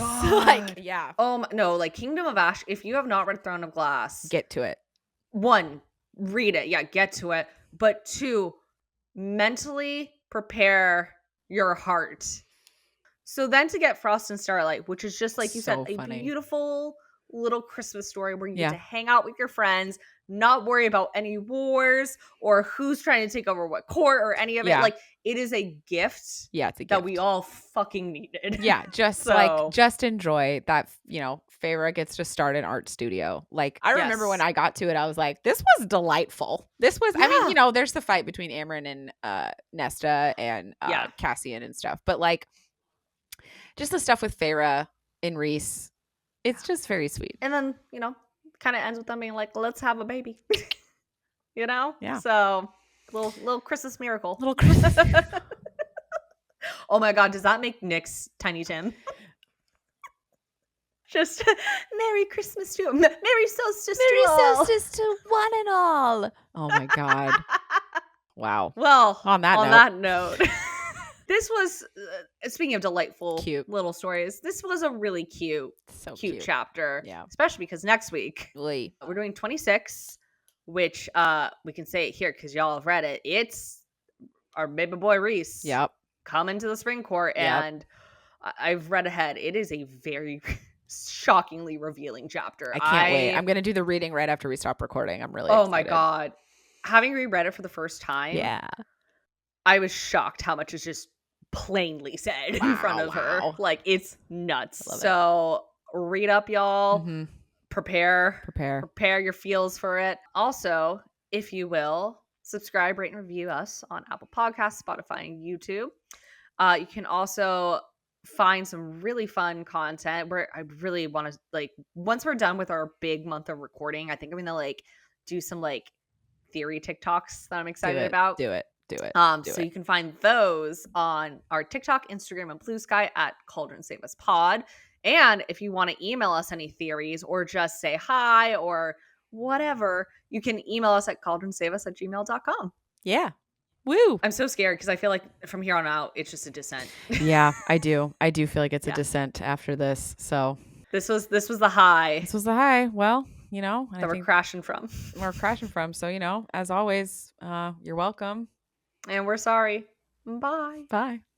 Oh, no, Kingdom of Ash, if you have not read Throne of Glass. Get to it. 1, read it. Yeah, get to it. But 2, mentally prepare your heart. So then to get Frost and Starlight, which is just like you said, a beautiful little Christmas story where you get to hang out with your friends, not worry about any wars or who's trying to take over what court or any of it. It is a gift. Yeah, it's a gift that we all fucking needed. Yeah, just just enjoy that. Feyre gets to start an art studio. I remember when I got to it, I was like, this was delightful. This was, there's the fight between Amryn and Nesta and Cassian and stuff. But just the stuff with Feyre and Rhys, it's just very sweet. And then, kind of ends with them being like, let's have a baby. Yeah. So little Christmas miracle. Little Christmas. Oh my God, does that make Nick's Tiny Tim? Just Merry Christmas to him. Merry Solstice Merry to all. Solstice to one and all. Oh my God. Wow. Well, on that note, this was, speaking of delightful, cute little stories, this was a really cute chapter. Yeah. Especially because next week, we're doing 26, which we can say it here because y'all have read it. It's our baby boy Rhys. Yep. Coming to the Spring Court. And I've read ahead. It is a very shockingly revealing chapter. I can't wait. I'm going to do the reading right after we stop recording. I'm really excited. Oh my God. Having reread it for the first time. Yeah. I was shocked how much is just plainly said in front of her. It's nuts. So read up, y'all. Mm-hmm. Prepare your feels for it. Also, if you will, subscribe, rate, and review us on Apple Podcasts, Spotify, and YouTube. You can also find some really fun content where I really want to, like, once we're done with our big month of recording, I think I'm gonna like do some like theory TikToks that I'm excited about. Do it. So you can find those on our TikTok, Instagram, and Blue Sky at Cauldron Save Us Pod. And if you want to email us any theories or just say hi or whatever, you can email us at cauldronsaveus@gmail.com. Yeah. Woo. I'm so scared because I feel like from here on out, it's just a descent. Yeah, I do. I do feel like it's a descent after this. So this was the high. This was the high. Well, that we're crashing from. We're crashing from. So, as always, you're welcome. And we're sorry. Bye. Bye.